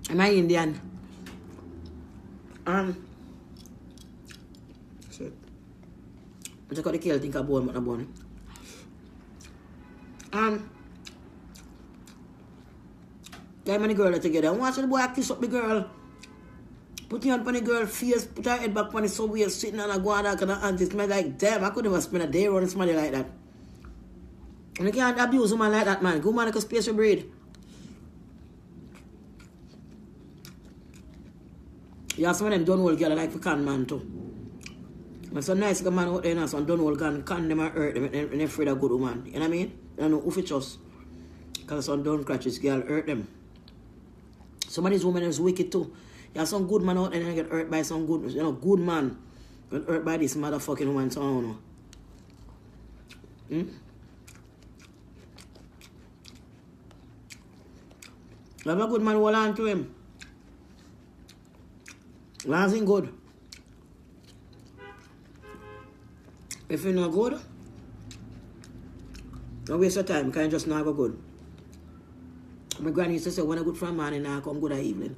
Am I Indian? So, I just got the kill think about bone, but not bone. Guy and the girl are together. And watch the boy kiss up the girl. Put your hand on the girl face, put her head back on the subway, sitting on a guana and her auntie. It's like, damn, I could never spend a day around somebody like that. And you can't abuse a woman like that, man. Good man, like a space your breed. You have some of them done old girl like for con man too. And some nice man out there, you know, some done old gun, con them and hurt them and they're afraid of good woman. You know what I mean? You don't know who it trust. Because some done crutches girl hurt them. Some of these women is wicked too. You have some good man out there and get hurt by some good, you know, good man. Get hurt by this motherfucking woman, so I don't know. You have a good man, hold on to him. Last thing good. If you're not good, don't waste your time, because you just not go good. My granny used to say, when I good from morning, I come good at evening.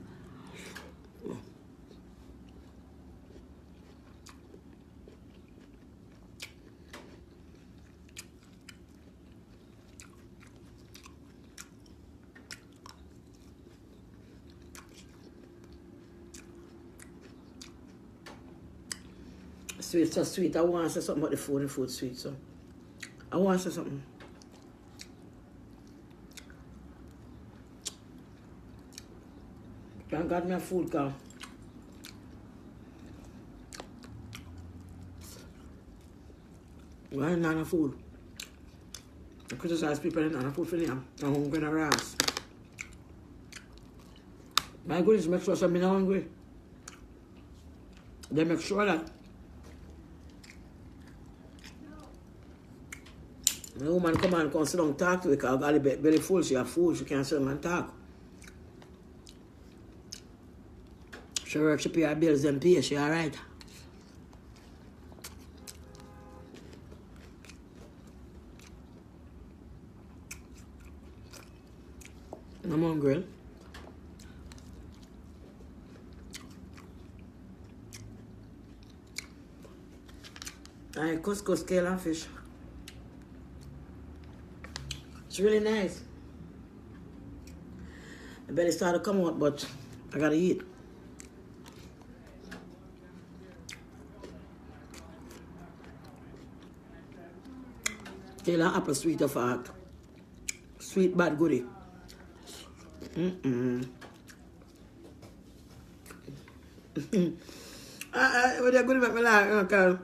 Sweet, so sweet. I want to say something about the food sweet, so. I want to say something. Thank God my food car. Why not enough food? I criticize people and not enough food for them. I'm hungry and ass. My goodness, make sure I'm not hungry. They make sure that the woman come and come sit down and talk to her because her belly full, she have food, she can't sit down and talk. She works, she pay her bills and pay, she alright. I'm hungry. I couscous, kale and fish. It's really nice. The belly started to come out, but I gotta eat. Kale and apple sweet of heart. Sweet bad goodie. With a goodie make me laugh, you know, Carl.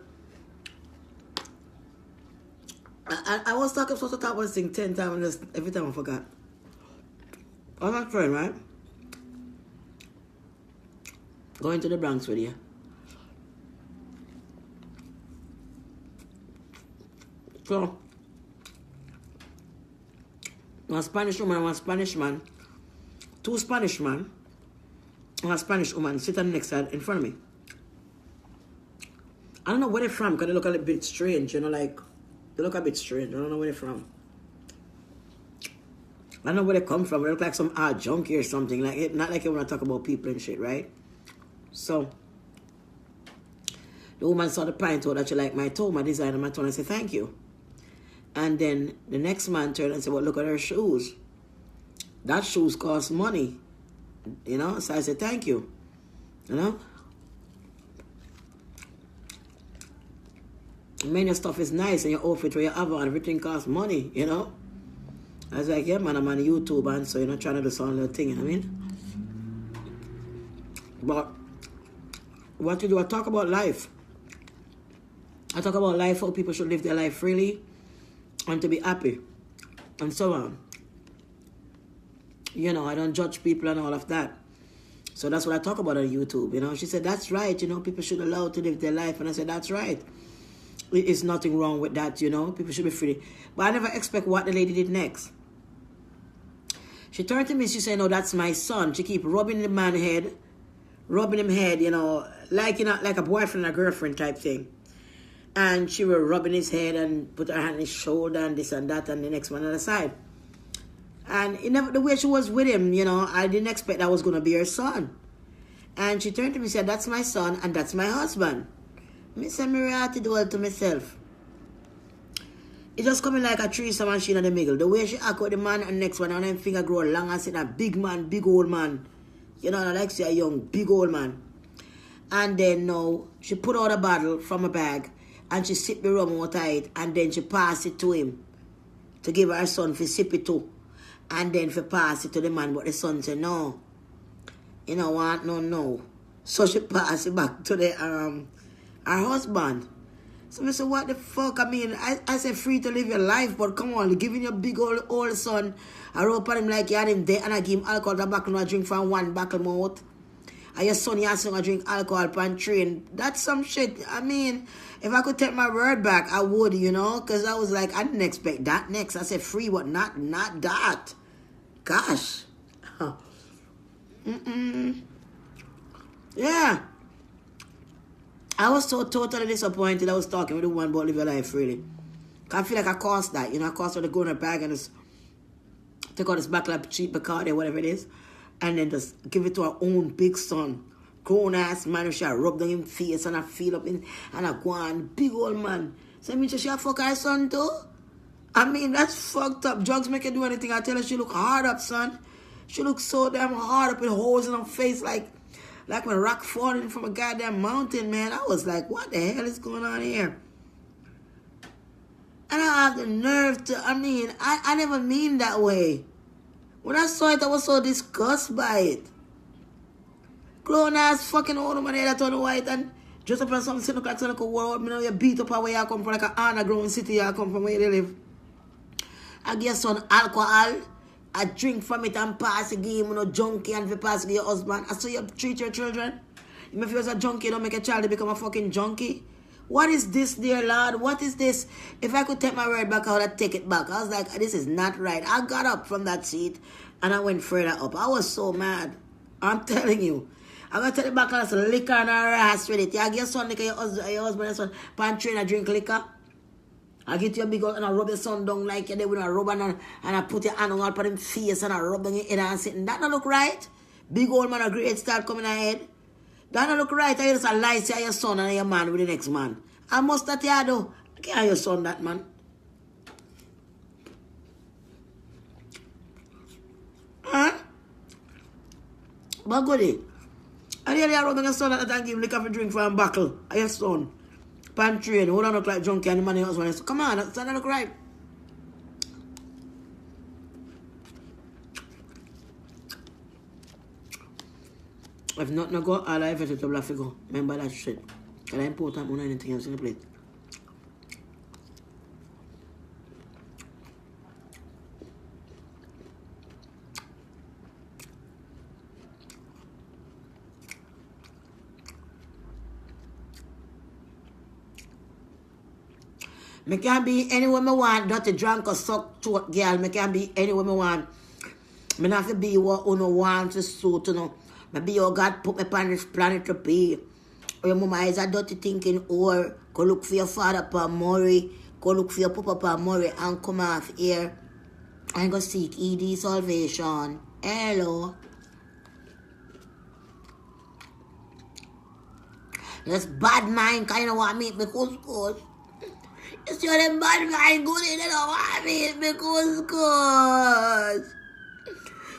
I was supposed to talk about this thing 10 times and just every time I forgot. I was my friend, right? Going to the Bronx with you. So, one Spanish woman and one Spanish man, two Spanish men, and a Spanish woman sitting next side in front of me. I don't know where they're from because they look a little bit strange, you know, like, they look a bit strange. I don't know where they're from. I don't know where they come from. They look like some odd junkie or something. Like it, not like you want to talk about people and shit, right? So, the woman saw the pint out that she liked my toe, my design, and my tone, and said, thank you. And then the next man turned and said, well, look at her shoes. That shoes cost money. You know? So I said, thank you. You know? Many stuff is nice and your outfit where you have on, everything costs money, you know? I was like, yeah, man, I'm on YouTube, and so, you know, trying to do some little thing, you know what I mean? But what you do, I talk about life. I talk about life, how people should live their life freely and to be happy and so on. You know, I don't judge people and all of that. So that's what I talk about on YouTube. You know, she said, that's right. You know, people should allow to live their life. And I said, that's right. It's nothing wrong with that, you know. People should be free. But I never expect what the lady did next. She turned to me, she said, no, that's my son. She keep rubbing the man's head, rubbing him head, you know, like a boyfriend and a girlfriend type thing. And she was rubbing his head and put her hand on his shoulder and this and that and the next one on the side. And the way she was with him, you know, I didn't expect that was going to be her son. And she turned to me and said, that's my son and that's my husband. I said, I have to do it to myself. It just coming like a threesome machine in the middle. The way she act with the man and next one and them finger grow long and say that big man, big old man. You know, I like to say a young, big old man. And then now, she put out a bottle from a bag and she sip the rum out of it and then she pass it to him to give her son for sip it too. And then for pass it to the man, but the son said, no. You know what? No. So she passed it back to the her husband. So I said, what the fuck? I mean, I said free to live your life, but come on, giving your big old son, I rope on him like you had him there and I give him alcohol tobacco and drink from one buckle mouth. And your son, you ask him to drink alcohol pan train. That's some shit. I mean, if I could take my word back, I would, you know, because I was like, I didn't expect that next. I said free, but not that. Gosh. Yeah. I was so totally disappointed. I was talking with the one about live your life really. I feel like I cost that. You know, I cost her to go in her bag and just take out this backlap cheap Bacardi, whatever it is, and then just give it to her own big son. Grown ass man who she rub down him face and I feel up in and I go on, big old man. So I mean she fuck her son too? I mean that's fucked up. Drugs make her do anything. I tell her she look hard up, son. She look so damn hard up with holes in her face like when rock falling from a goddamn mountain, man. I was like, what the hell is going on here? And I have the nerve to, I never mean that way. When I saw it, I was so disgusted by it. Grown ass fucking old woman there that on the white and just up on something 7 o'clock, 7 o'clock world, you know, you beat up where you come from, like an underground city you come from, where you live. I give your son alcohol. I drink from it and pass the game, you know, junkie and if you pass it to your husband. I saw you treat your children. Even if you was a junkie, don't make a child to become a fucking junkie. What is this, dear Lord? What is this? If I could take my word back, I would have take it back. I was like, this is not right. I got up from that seat and I went further up. I was so mad. I'm telling you. I'm going to take it back and some liquor and a ass with it. You give your son liquor, your husband, your son, pan train and drink liquor. I get you a big old and I rub your son down like you did with a rubber and I put your hand on all him face and I rub down your head and sitting. That don't look right. Big old man, a great start coming ahead. That don't look right. I just a lie to your son and your man with the next man. I must that you do. I can't your son that man. Huh? But goody. I really rub down your son and give him liquor for drink from a buckle. Your son. Pan train, hold on look like junkie and the money husband. So come on, that don't look right. If not no go, all I vegetable have to go. Remember that shit. That's important more than anything else in the plate. Me can be anywhere me want, dirty drunk or suck throat girl. Me can be anywhere me want. Me not have to be what uno want to suit, you know. Maybe your God put me on this planet to be. Or your mama is a dirty thinking, or go look for your father pa Murray, go look for your papa pa Murray and come off here and go seek ED salvation. Hello. This bad mind kind of want me because you see them bad mind good, they don't want me because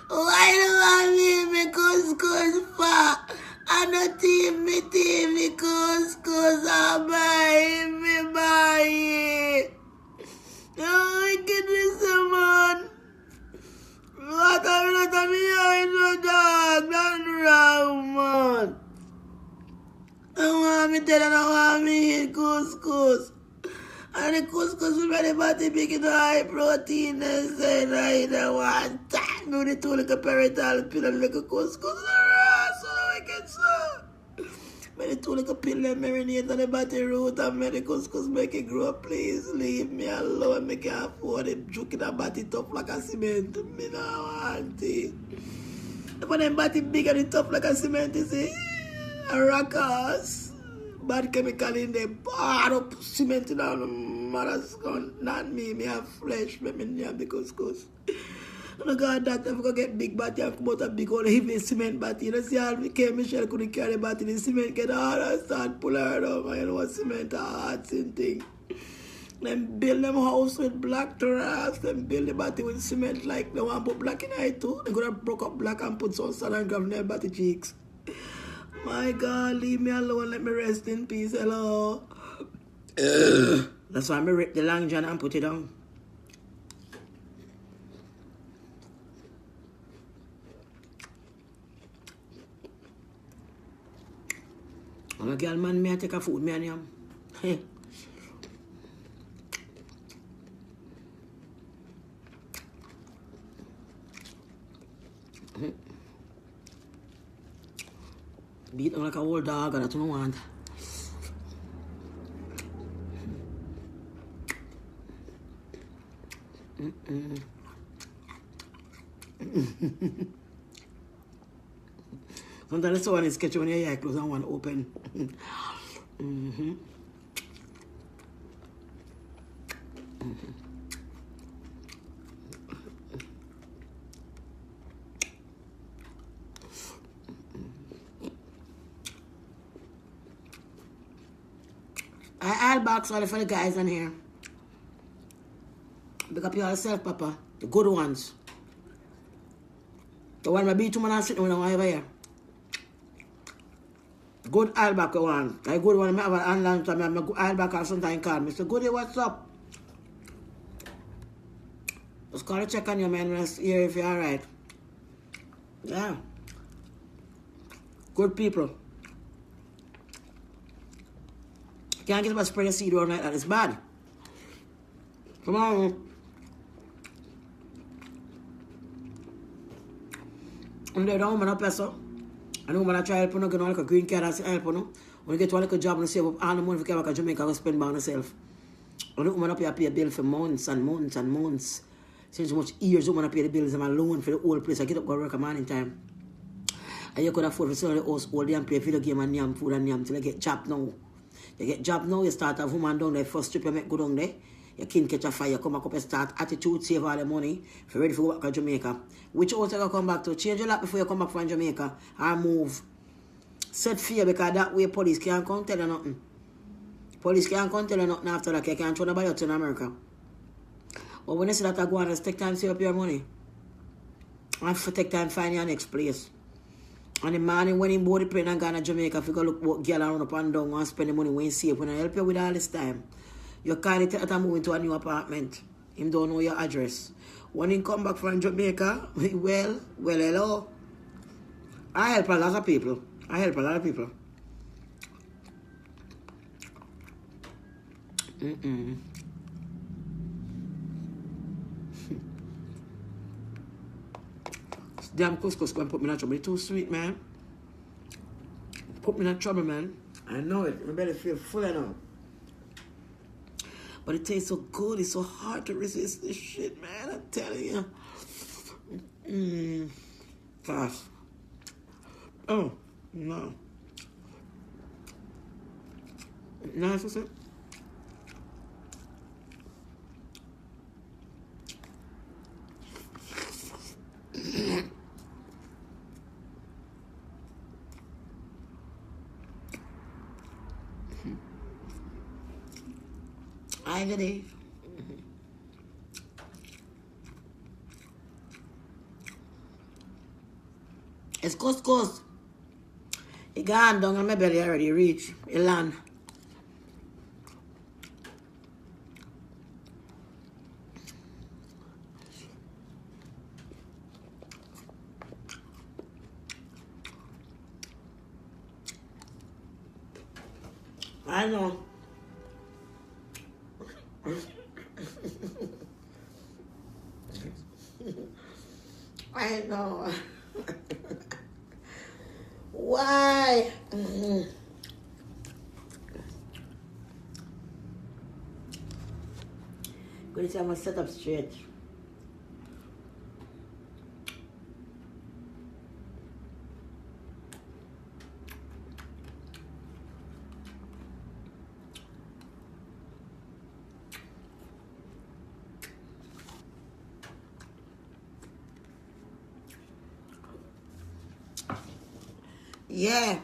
why do I want me because for I don't team me because I buy it. Oh, goodness, man. What are you not behind the dog? That's wrong, man. I want me tell and I want me eat couscous. And the couscous will be the body big in high protein and say, I don't want that. Me with the 2 little parental pill and little couscous. So wicked, so. Me the 2 little pill and marinate on the body root and me the couscous make it grow. Please leave me alone. Me can't afford it. Juke that body tough like a cement. Me no want it. When them body big and tough like a cement, you see? A rockers. Bad chemical in there. Bad up cement down the mother's gun. Not me. Me have flesh. Me have the couscous. No God, doctor, if I go get big body and come out a big old heavy cement body. You know, see how Michelle couldn't carry body. The cement get hard and start pull her down. You know what cement hard thing. Them build them house with black terrace. Them build the body with cement like they want to put black in it too. They could have broke up black and put some sand and gravel in their body cheeks. My God, leave me alone. Let me rest in peace. Hello. That's why I rip the long john and put it down. I'm a girl man, me I take a food, me and yam. Hey. Beat them like a old dog, and that's what I want. Sometimes someone is sketchy when your eye closed and one open. I'll box all for the guys in here. Pick up yourself, Papa. The good ones. The one I beat you and sitting when I'm over here. Good Alback one. I good one. I have an online time. I'm a good Alback or sometimes call me. So Goody, what's up? Just call to check on you, man. Here if you're alright. Yeah. Good people. Can't get about spray the seed around like that. It's bad. Come on. And they don't want to peso. I know when I try help you, get like a green card, I say help you. When you get to like a job and save up all the money for come back to Jamaica, go spend by yourself. And the woman up here pay a bill for months and months and months. Since so much years, the woman pay the bills and alone for the whole place. I get up go work a morning time. And you could afford to sell the house all day and play video game and yam food and yam till you get job now. You get job now, you start a woman down there, first trip you make go down there. Your kin catch a fire, come back up and start attitude, save all the money, if you're ready for go back to Jamaica. Which house you gonna come back to? Change your lot before you come back from Jamaica or move. Set fear because that way police can't come tell you nothing. Police can't come tell you nothing after that. You can't throw nobody out in America. But when you see that I go on, just take time to save up your money. And for take time to find your next place. And the morning when he board the plane and go to Jamaica, if you go look what girl around up and down and spend the money when you save, when I help you with all this time. You can't take that and move into a new apartment. Him don't know your address. When he come back from Jamaica, well, hello. I help a lot of people. Damn couscous going to put me in trouble. It's too sweet, man. Put me in trouble, man. I know it. My belly feel full enough. But it tastes so good. It's so hard to resist this shit, man. I'm telling you. Fast. Oh, no. Nice, is it? Hi, goody. It's couscous. It gone down on my belly already reach. It land. I know. Why? Good time I set up straight. Yeah.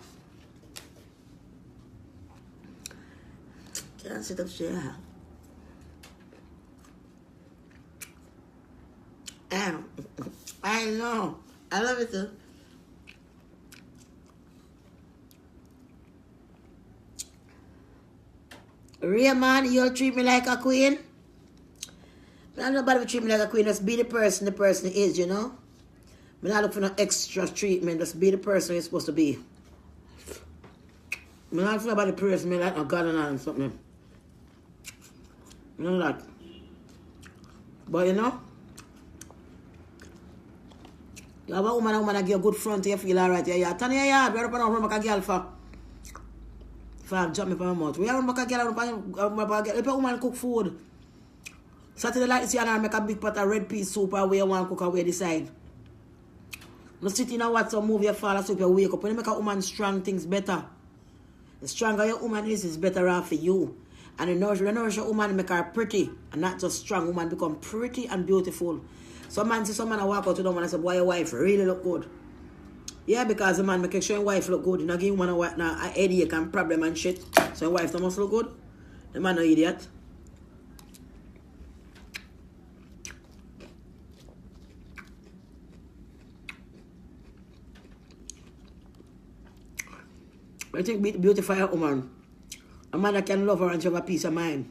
Can't sit up straight. I know. I love it too. Real man, you'll treat me like a queen. Not nobody will treat me like a queen. Just be the person is, you know. I'm not looking for no extra treatment. Just be the person you're supposed to be. I'm not looking about the person me like a god and something. You know that. But you know, you have a woman that give a good front, you feel alright. Yeah, turn your yard. Where up and run back a girl for? If I jump me from my mouth. We run back a girl, run back a girl. If a woman cook food, Saturday night, you see, and I make a big pot of red pea soup or where you want to cook away the side. You sit in and watch some movie, you fall asleep, you wake up. When you make a woman strong, things better. The stronger your woman is better off for you. And the nourish your woman make her pretty. And not just strong. Woman become pretty and beautiful. Some man see some man walk out to them and say, boy, your wife really look good. Yeah, because the man make sure your wife look good. You know, give woman a headache and problem and shit. So your wife must look good. The man no idiot. I think beautify a woman. A man that can love her and she have a peace of mind.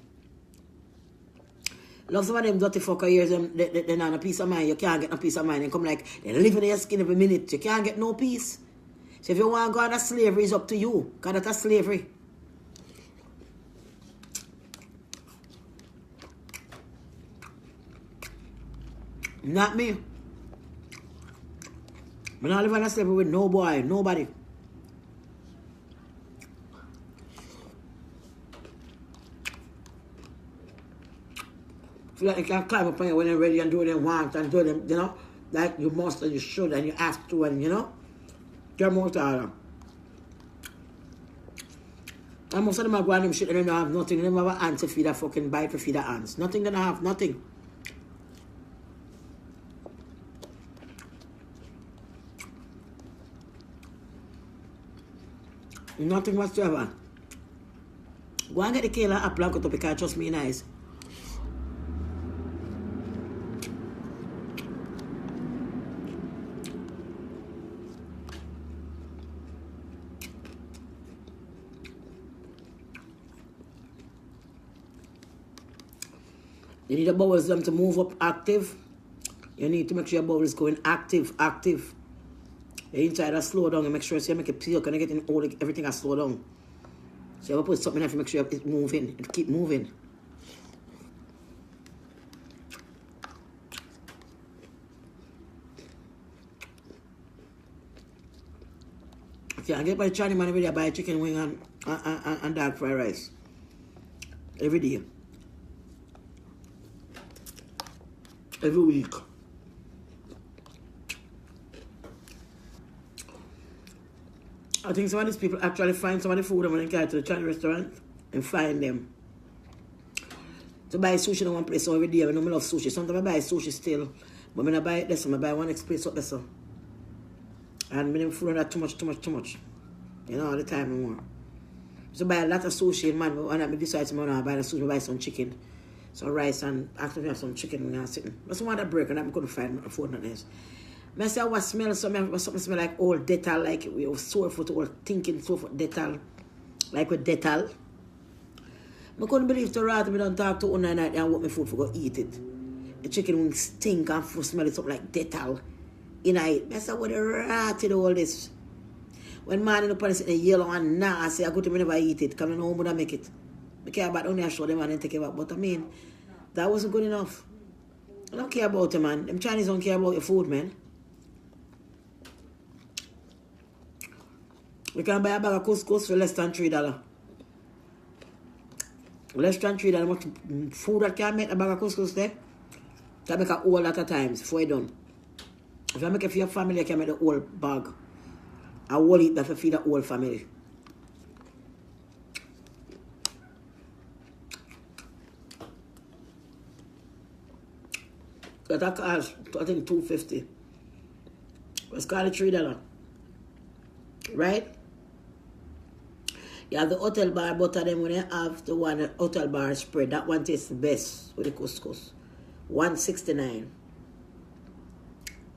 Love some of them dirty fucker years, they not a peace of mind. You can't get no peace of mind. And come like, they live in your skin every minute. You can't get no peace. So if you want to go on slavery, it's up to you. Because that's a slavery. Not me. I'm not living on slavery with no boy, nobody. Feel like you can climb up on you when you're ready and do what you want and do them, you know, like you must and you should and you ask to and, you know, you're more tired. And most of them are going them shit and they don't have nothing. They don't have an ant to feed a fucking bite to feed the ants. Nothing they don't have, nothing. Nothing whatsoever. Go and get the kale and apple and cut up because trust me nice. You need the bowels them to move up active. You need to make sure your bowels going active. The inside has slow down and make sure so you make it peel. Can you get in all everything has slow down. So you have to put something in to make sure it's moving. It keep moving. Okay, I get by Chinese man every day, I buy chicken wing and dark fried rice. Every day. Every week. I think some of these people actually find some of the food when they get to the Chinese restaurant and find them. To buy sushi in one place so every day, I love sushi. Sometimes I buy sushi still, but when I buy it this, I buy one express up this. And when I'm full of that too much. You know, all the time I want. So I buy a lot of sushi, man, when I decide to buy the sushi, I buy some chicken. Some rice and actually have some chicken when I'm sitting. I just want that break and I'm going to find my food on this. I say what smell something smell like old Dettol, like we have sore foot or thinking sore foot Dettol. Like with Dettol. I couldn't believe to rat me don't talk to one night and want my food for go eat it. The chicken wing stink and food smell something like Dettol. In it. I said what the rat did all this. When man in the place in yellow and nah, I say I go to me never eat it. Come in home when I make it. I care about only I show them and take it back. But I mean, that wasn't good enough. I don't care about it, man. Them Chinese don't care about your food, man. You can buy a bag of couscous for less than $3. Less than $3 much food that can make a bag of couscous there. Can make a whole lot of times before you done. If you make it for your family, you can make the whole bag. A whole eat that for feed the whole family. That cost, I think, $2.50. It's called $3. Right? You have the hotel bar butter, then when you have the one hotel bar spread, that one tastes the best with the couscous. $1.69.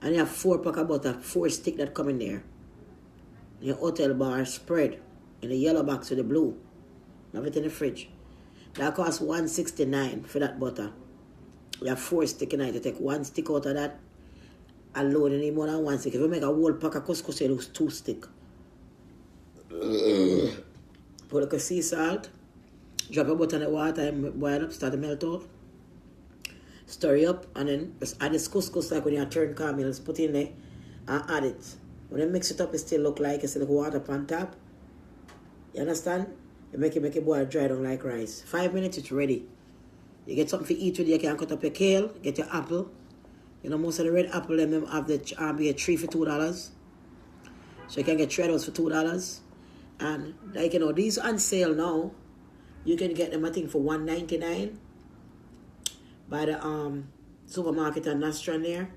And you have 4 pack of butter, 4 stick that come in there. Your hotel bar spread in the yellow box with the blue. Have it in the fridge. That costs $1.69 for that butter. You have 4 stick in it. You take 1 stick out of that alone, and more than 1 stick. If you make a whole pack of couscous, you lose 2 stick. Put a sea salt, drop your butter in the water and boil up, start to melt out. Stir it up, and then just add this couscous like when you turn caramel, just put it in there and add it. When you mix it up, it still look like it's like water on top. You understand? You make it boil dry down like rice. 5 minutes, it's ready. You get something to eat with, you can cut up your kale, get your apple. You know, most of the red apple, them have the be a tree for $2. So you can get 3 of those for $2. And like, you know, these on sale now. You can get them, I think, for $1.99 by the supermarket on Nostran there,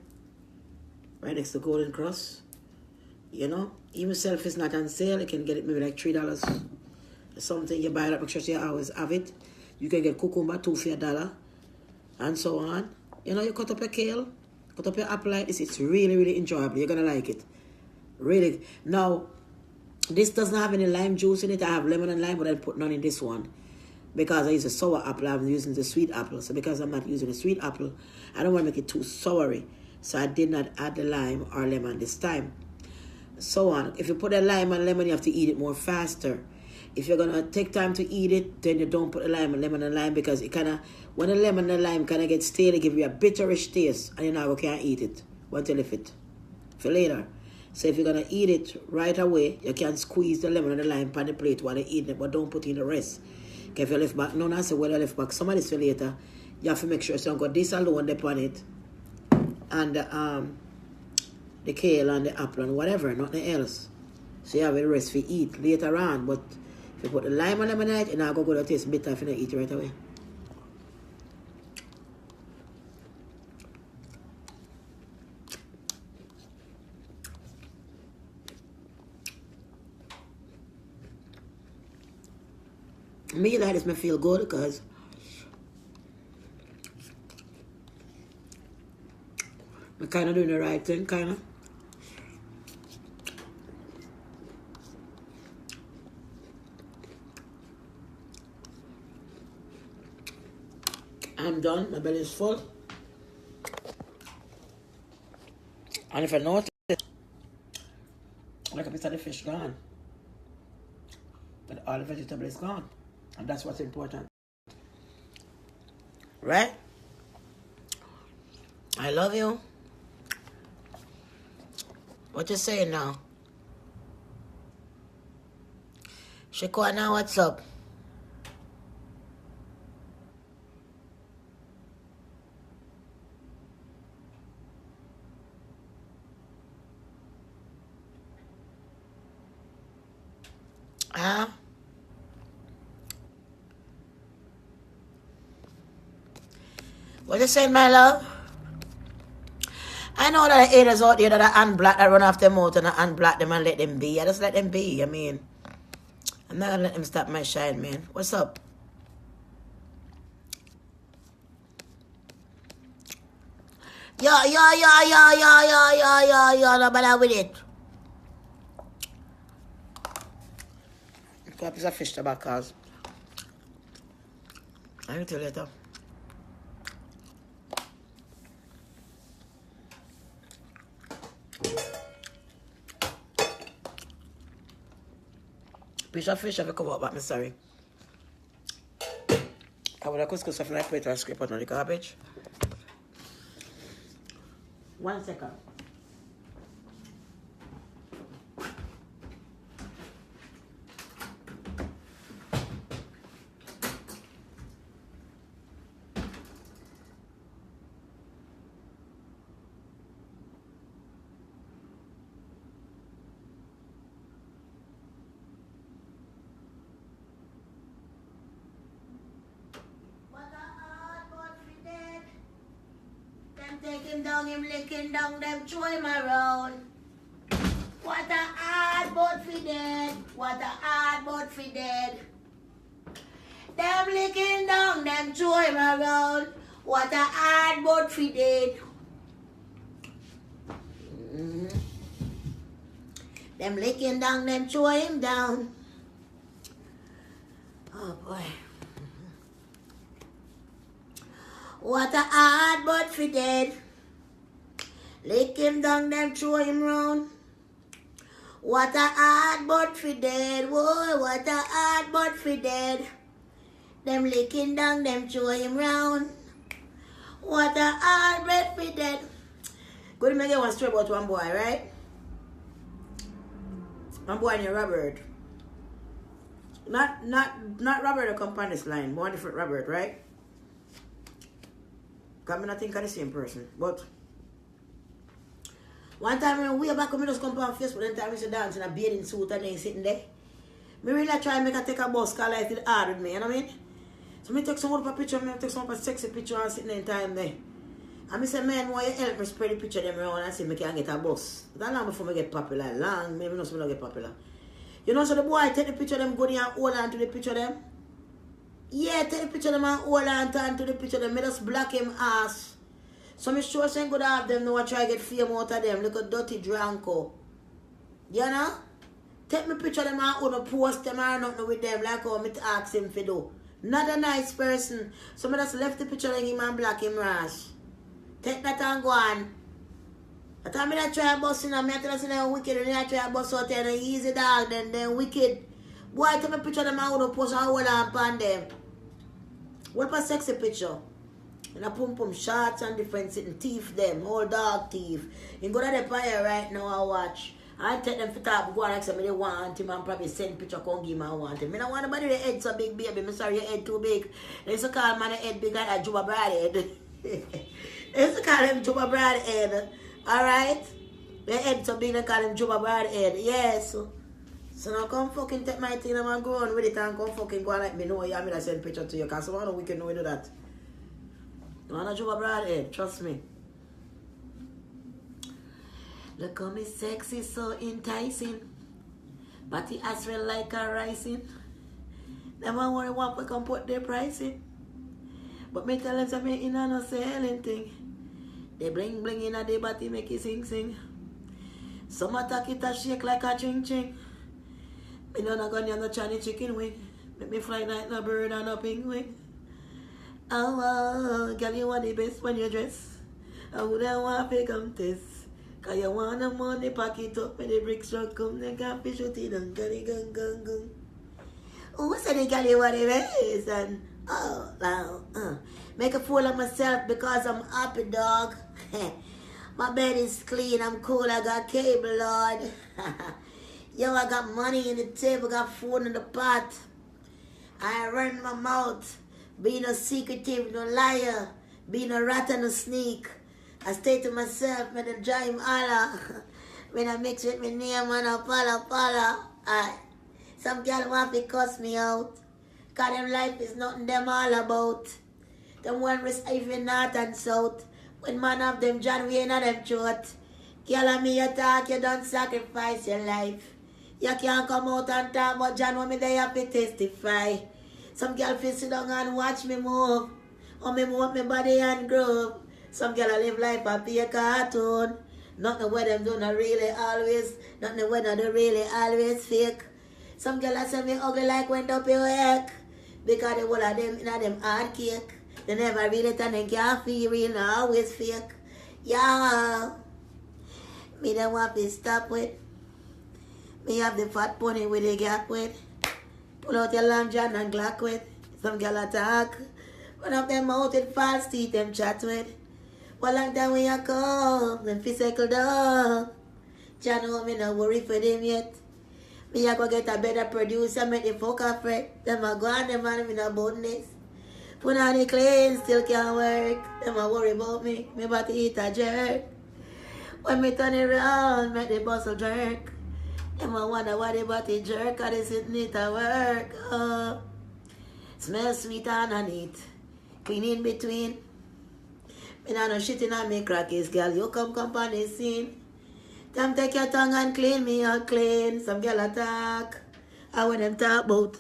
right next to Golden Cross. You know, even if it's not on sale, you can get it maybe like $3. Something you buy it up, make sure you always have it. You can get cucumber, 2 for $1, and so on. You know, you cut up your kale, cut up your apple like this. It's really, really enjoyable. You're gonna like it. Really. Now, this doesn't have any lime juice in it. I have lemon and lime, but I put none in this one. Because I use a sour apple, I'm using the sweet apple. So because I'm not using the sweet apple, I don't want to make it too soury. So I did not add the lime or lemon this time. So on. If you put the lime and lemon, you have to eat it more faster. If you're going to take time to eat it, then you don't put the lemon and lime, because it kind of, when the lemon and lime kind of get stale, it give you a bitterish taste, and you now can't eat it. What to leave it for later. So if you're going to eat it right away, you can squeeze the lemon and the lime on the plate while you're eating it, but don't put in the rest. If you left back, no, I say, well, you left back some of this for later, you have to make sure so you got this alone upon it, and the kale and the apple and whatever, nothing else. So you have the rest for eat later on, but if you put the lime and lemon in it, you're not going to taste bitter if you don't eat it right away. Me like this, me feel good because I'm kind of doing the right thing, kind of. I'm done, my belly is full. And if I notice, like a piece of the fish gone. But all the vegetable is gone. And that's what's important. Right? I love you. What you saying now? Shakwana, what's up? Huh? What you saying, my love? I know that the haters out there that are unblock that run off their mouth and I unblock them and let them be. I just let them be. I mean, I'm not gonna let them stop my shine, man. What's up? Yo, no bother with it. Got a piece of fish tobacco. I'll tell you later. Piece of fish have to come up, but I'm sorry. I would have couscous off my plate and scrape out on the garbage. 1 second. Take him down, him licking down, them throw him around. What a hard boat for dead. What a hard boat for dead. Them licking down, them throw him around. What a hard boat for dead. Them licking down, them throw him down. Oh boy. What a hard boat for dead. Lick him down, them throw him round. What a hard boat for dead. Whoa, what a hard boat for dead. Them licking down, them throw him round. What a hard boat for dead. Go to make one story about one boy, right? One boy named Robert. Not Robert the Companies line, one different Robert, right? Because I think of the same person. But one time when we back when we just come on Facebook, then time we used to dance in a bathing suit and then sitting there. Me really try and make a take a bus because life is hard with me, you know what I mean? So me take some of a picture, me take some of a sexy picture and sitting there in time there. And me say, man, why you help me spread the picture them around and see me can get a bus? That long before me get popular. Long, maybe not so me not get popular. You know, so the boy take the picture them, go there and hold on to the picture them. Yeah, take the picture them and hold on to the picture them. Me just block him ass. So me sure saying good have them now I try to get fame out of them. Look at dirty dranko. You know? Take me picture them and hold post them or nothing with them like how me ask him to do. Not a nice person. So me just left the picture of him and block him rash. Take that and go on. I thought me that try a bus in and me tell us them wicked and I try a bus out there and easy dog then wicked. Boy take me picture them and hold post and hold on upon them. What a sexy picture. And a pum pum shots and different sitting teeth them, all dog teeth. You go to the fire right now and watch. I take them for top, go and ask them if they want him and probably send picture come give him and want him. I don't want nobody the head so big, baby. I'm sorry your head too big. They used to call man the head big like a Juba Brad head. They used to call him Juba Brad head. Alright? The head so big they call him Juba Brad head. Yes. So now come fucking take my thing and go on with it and come fucking go and let me know you want me to send picture to you because someone know we can know we do that. I'm not Juba Brad head, trust me. Look how me sexy, so enticing. Body as well like a rising. Them one worry want to come put their pricing. But me tell them that me in no selling thing. They bling bling in a the body make it sing sing. Some attack it a shake like a ching ching. Me no gun you no Chinese chicken wing. Make me fly like no bird and no penguin. Oh, girl you want the best when you dress. I wouldn't want to come test. Cause you want the money, pack it up, when the bricks truck come, then can't fish out it and gun gun gun gun. Who said the girl you want the best? And oh, wow, make a fool of myself because I'm happy, dog. My bed is clean, I'm cool, I got cable, Lord. Yo, I got money in the table, got food in the pot. I run my mouth, being a secretive, no liar, being a rat and a sneak. I stay to myself, when I drive him Allah. When I mix with my name and I follow. Some girl want to cuss me out. Cause them life is nothing them all about. Them one receiving north and south. When man have them John Wayne and them throat. Girl and me you talk, you don't sacrifice your life. You can't come out and talk about John when me they have to testify. Some girl feel sit down and watch me move. Or me move my body and groove. Some girl live life a be a cartoon. Nothing where them do not really always. Nothing where they really always fake. Some girl say me ugly like went up your work. Because the whole of them in them hard cake. They never really turn and can't feel real, no always fake. Yeah. Me don't want to stop with. Me have the fat pony with the gap with. Pull out your lamb John and Glock with. Some girl attack. One of them out with false teeth them chat with. Well, like that when you come, them physical dog. John know me no worry for them yet. Me I go get a better producer, make the fuck up right. Them a go on them and me no bonus. Put on the clean, still can't work. Them a worry about me, me about to eat a jerk. When me turn it around, make the bustle jerk. Them a wonder why they about to jerk, cause they sitting it at work. Smell sweet and neat, clean in between. Me nah no shit in me crackers, girl. You come on the scene. Them take your tongue and clean me out clean. Some girl attack. I want them talk about.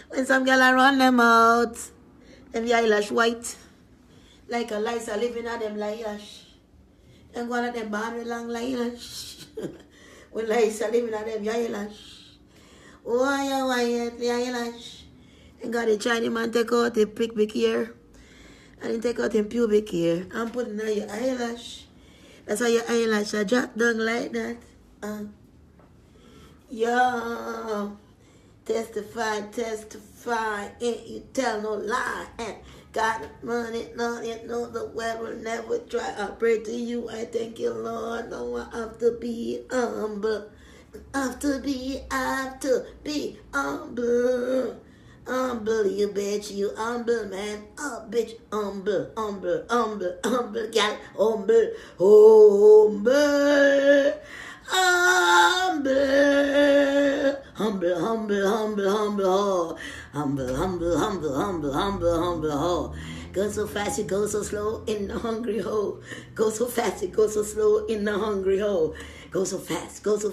When some girl I run them out. Them eyelash white. Like a lice living at them eyelash. Them one of them born with long eyelash. When lice living at them eyelash. Why the eyelash? And got the Chinese man take out the big hair. And he take out the pubic hair. And put it on your eyelash. That's how your eyelash are drop down like that. Yo, testify, ain't you tell no lie. And got money, no, you know the world will never try. I pray to you, I thank you, Lord. No, I have to be humble. I have to be humble. Humble, you bitch, you humble, man. Oh, bitch, humble, gal, humble, humble, humble, humble. Go so fast, you go so slow in the hungry hole. Go so fast, you go so slow in the hungry hole. Go so fast, go so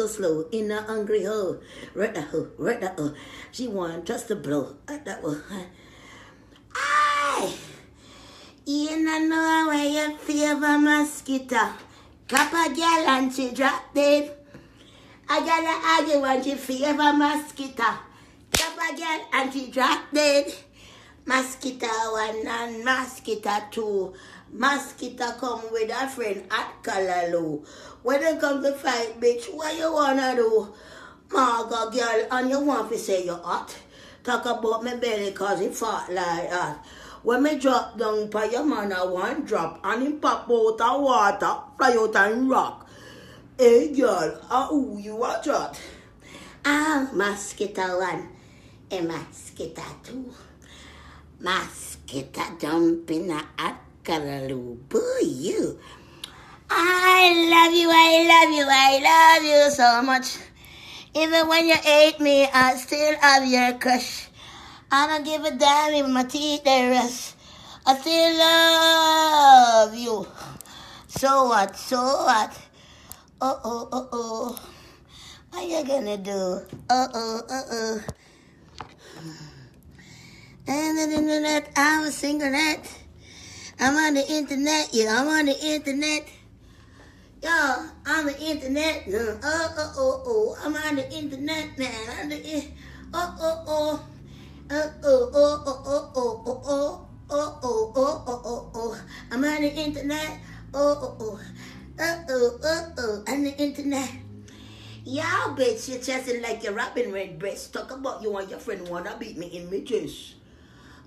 slow in the hungry hole. Right that hole. She want just to blow. That hole. Aye! You know where you favor mosquito. Clap a girl and she drop dead. I gotta argue when she favor mosquito. Clap a girl and she drop dead. Mosquito 1 and mosquito 2. Mosquito come with a friend at Callaloo. When they come to fight, bitch, what you wanna do? Marga girl, and you want to say you're hot. Talk about my belly cause it fought like that. When me drop down by your man, I one drop and him pop out of water, fly out and rock. Hey girl, who you watch out? Mosquito 1 and mosquito 2. Mosquito dumping a hot Callaloo. Boo you. I love you so much. Even when you hate me, I still have your crush. I don't give a damn if my teeth they rest. I still love you. So what? Oh. What you gonna do? And on the internet, I'm a single net. I'm on the internet, yeah, I'm on the internet. Yo, I'm the internet. I'm on the internet, man. I'm on the internet. On the internet. Y'all bitch, you're chasing like you're rapping red breast. Talk about you and your friend wanna beat me in my chest.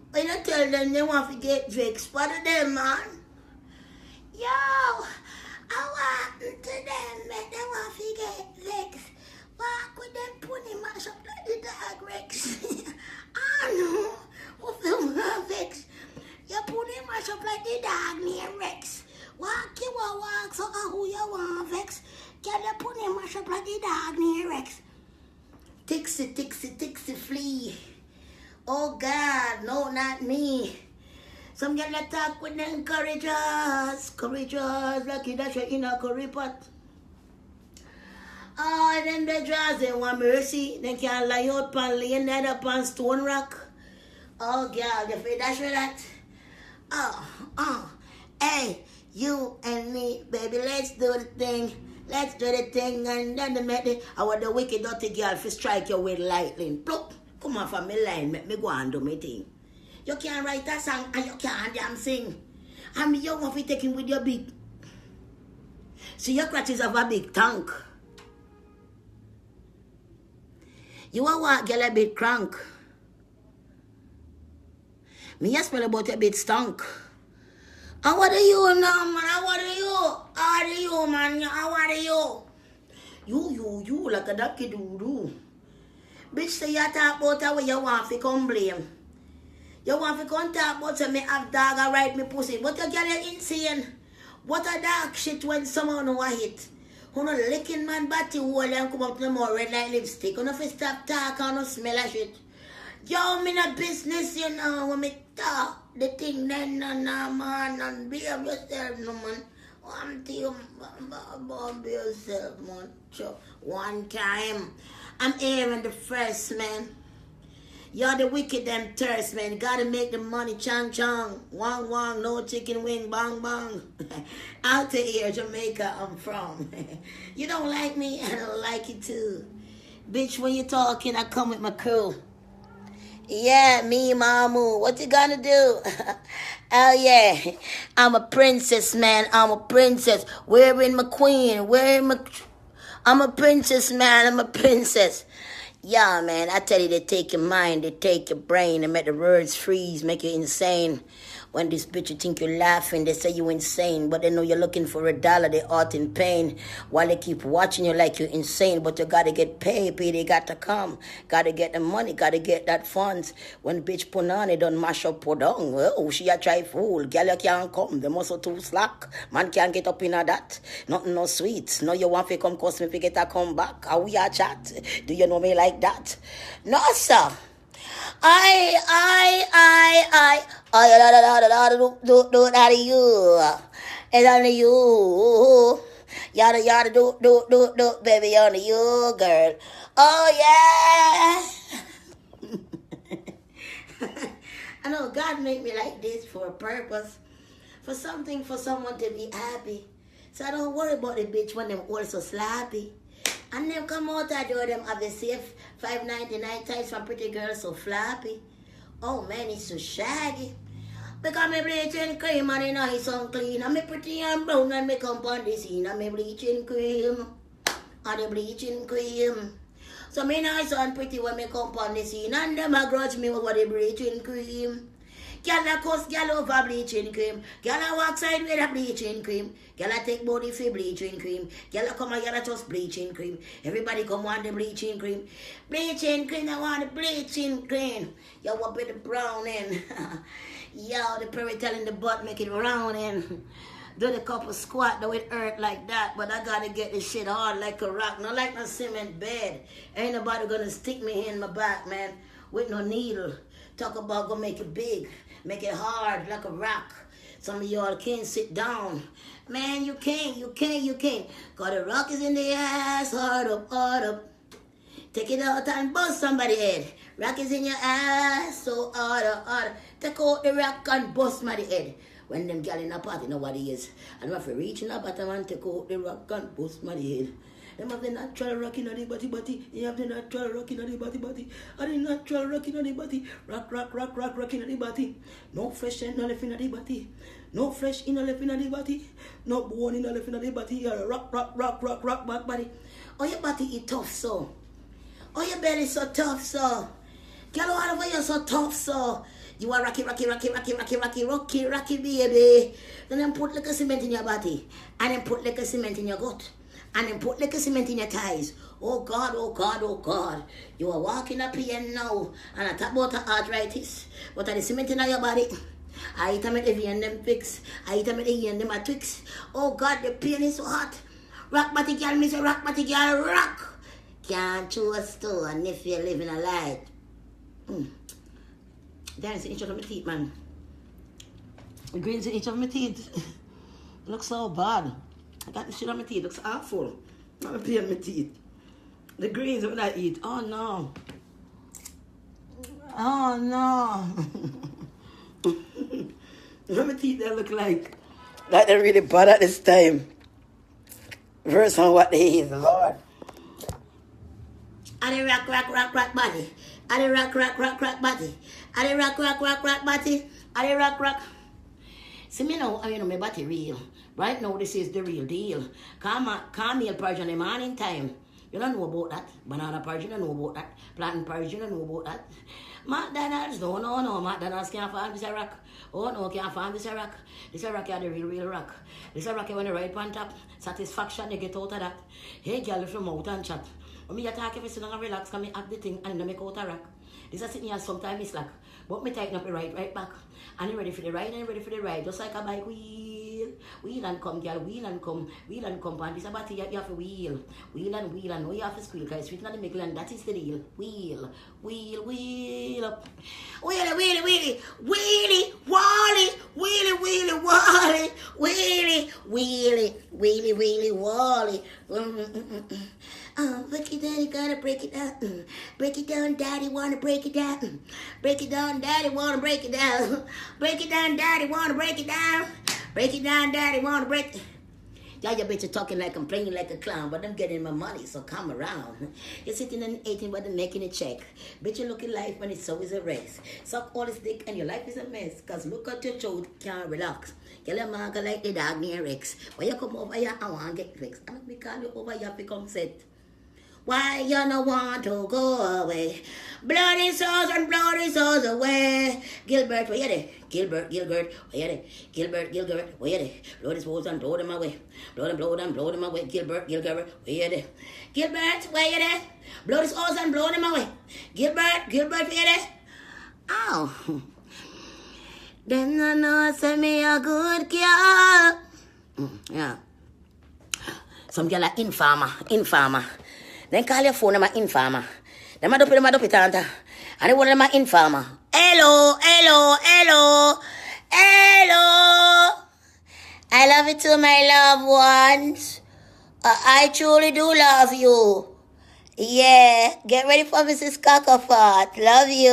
When I tell them they want to get vexed, what are them, man? Yo, I want to them, make them want to get vexed. Walk with them pony mash up like the dog Rex. I know, who feel more vexed? You pony mash up like the dog named Rex. Walk you a walk, so who you want vex? Can you pony mash up like the dog named Rex? Tixie, flee. Oh God, no, not me. Some girl attack with them courageous, lucky that you're in a curry pot. Oh, them the draws, they want mercy. They can't lie out pan laying that up on stone rock. Oh girl, you feel that with that? Hey, you and me, baby, let's do the thing. And then I want the wicked dirty girl to strike you with lightning. Plop. Come on from my line, make me go and do my thing. You can't write a song and you can't damn sing. And you want to take him with your big. See, your crutches have a big tank. You want to get a bit crank. Me a smell about a bit stunk. And what are you now, man? What are you, man? What are you? You, like a ducky doo-doo. Bitch, say you talk about how you want to come blame. You want to come talk about say me have dog and ride me pussy. But you get insane. What a dark shit when someone know a hit. Who no licking man body hole and come up to the more red like lipstick. Who no fi stop talk and no smell a shit. Yo, me no business, you know, when me talk. The thing then, no, man, and behave yourself, no, man. One thing about yourself, man. Sure. One time, I'm hearing the first, man. You're the wicked and thirst, man. Gotta make the money, chang chang. Wang wang, no chicken wing, bang bang. Out to here, Jamaica, I'm from. You don't like me, I don't like you too. Bitch, when you talking, I come with my crew. Yeah, me, Mamu. What you gonna do? Oh, yeah. I'm a princess, man. I'm a princess. Wearing my queen. I'm a princess, man. I'm a princess. Yeah, man. I tell you, they take your mind. They take your brain. They make the words freeze, make you insane. When this bitch you think you're laughing, they say you insane. But they know you're looking for $1, they out in pain. While they keep watching you like you're insane. But you gotta get paid, they got to come. Gotta get the money, gotta get that funds. When bitch put on, they don't mash up, put down. Oh, she a try fool. Girl, you can't come, the muscle too slack. Man can't get up in a that. Nothing no sweet. No, you want to come cause me to get a come back. How we a chat? Do you know me like that? No, sir. Do that to you. It's only you. Yada, do, baby, only you, girl. Oh, yeah. I know God made me like this for a purpose. For something, for someone to be happy. So I don't worry about the bitch when them all so sloppy. And them come out I do them have a safe $5.99 times for pretty girls so floppy. Oh man, it's so shaggy. Because me bleaching cream and it nice and clean. And me pretty and brown and me come on the scene. And me bleaching cream. And the bleaching cream. So me nice and pretty when me come on the scene. And them a grudge me over the bleaching cream. Girl a cuss girl over bleaching cream. Girl a walk side with a bleaching cream. Girl a take body for bleaching cream. Girl a come and girl a just bleaching cream. Everybody come want the bleaching cream. Bleaching cream, I want the bleaching cream. Yo, what with the browning? Yo, the pretty telling the butt make it rounding. Do the couple squat, though it hurt like that. But I gotta get this shit hard like a rock. Not like no cement bed. Ain't nobody gonna stick me in my back, man. With no needle. Talk about gonna make it big. Make it hard like a rock. Some of y'all can't sit down. Man, you can't. Cause the rock is in the ass. Hard up. Take it out and bust somebody's head. Rock is in your ass. So hard. Take out the rock and bust somebody's head. When them gal in a party, nobody is. And if you reach in a bottom and take out the rock and bust somebody's head. Them have the natural rock in the body. You have the natural rock in the body. And the natural rock in the body. Rock in the body. No fresh in the left in the body. No flesh in the left in the body. No bone in the left in the body. Rock, back body. Oh, your body is tough, so. Oh, your belly so tough, so. Girl, all over you so tough, so. You are rocky, baby. Then them put like a cement in your body. And then put like a cement in your gut. And then put like a cement in your thighs. Oh God. You are walking up here now. And I talk about arthritis. But the cement in your body. I eat them at the vein them fix. I eat them at the end them at twix. Oh God, the pain is so hot. Rock body girl, me say rock body girl, rock. Can't chew a stone if you're living a light. There's each of my teeth, man. The greens in each of my teeth. Looks so bad. I got the shit on my teeth. Looks awful. I'm gonna peel my teeth. The greens when I eat. Oh no. What my teeth they look like? Like they're really bad at this time. Verse on what they is, Lord. I the rock body. I the rock body. I the rock body. I the rock. See me now, you know my body real. Right now, this is the real deal. Camel purge on the morning time. You don't know about that. Banana purge, you don't know about that. Plantain purge, you don't know about that. McDonald's, no. McDonald's can't find this rock. Oh no, can't find this rock. This rock is the real rock. This rock is when you ride on top. Satisfaction, you get out of that. Hey, girl, from out and chat. When me attack if you sit down and relax, can me act the thing and then make out a rock. This is sitting here sometimes it's like, but me tighten up the right back. And you ready for the ride, just like a bike wheel. Wheel and come, girl. Wheel and come. Wheel and come. And this about you have to wheel. Wheel and wheel. And no, you have to squeal. Because it's written on the middle and that is the deal. Wheel. Wheel. Wheel. Wheelie, wheelie, wheelie. Wheelie. Wally. Wheelie, wheelie, wally. Wheelie. Wheelie. Wheelie, wheelie, wally. Break it down, you gotta break it down. Break it down, daddy wanna break it down. Break it down, daddy wanna break it down. Break it down, daddy wanna break it down. Break it down, daddy wanna break it. Yeah, you bitch talking like I'm playing like a clown, but I'm getting my money, so come around. You're sitting and eating, but I'm making a check. Bitch, you look at life when it's always a race. Suck all this dick and your life is a mess. Cause look at your throat, can't relax. Get a marker like the dog near Rex. When you come over here, I want to get fixed. I'm going to call you over here to come set. Why you no want to go away? Bloody souls and bloody souls away. Gilbert, where you there? Gilbert, where you there? Gilbert, where you there? Blow these souls and blow them away. Blow them away. Gilbert, where you there? Gilbert, where you there? Blow these souls and blow them away. Gilbert, where you there? Ow. Then I know say me a good girl. Yeah. Some girl like informer. Then call your phone, I'm an informer. Them a dope, tanta. And they want them an informer. Hello. I love you too, my loved ones. I truly do love you. Yeah, get ready for Mrs. Cockafat. Love you.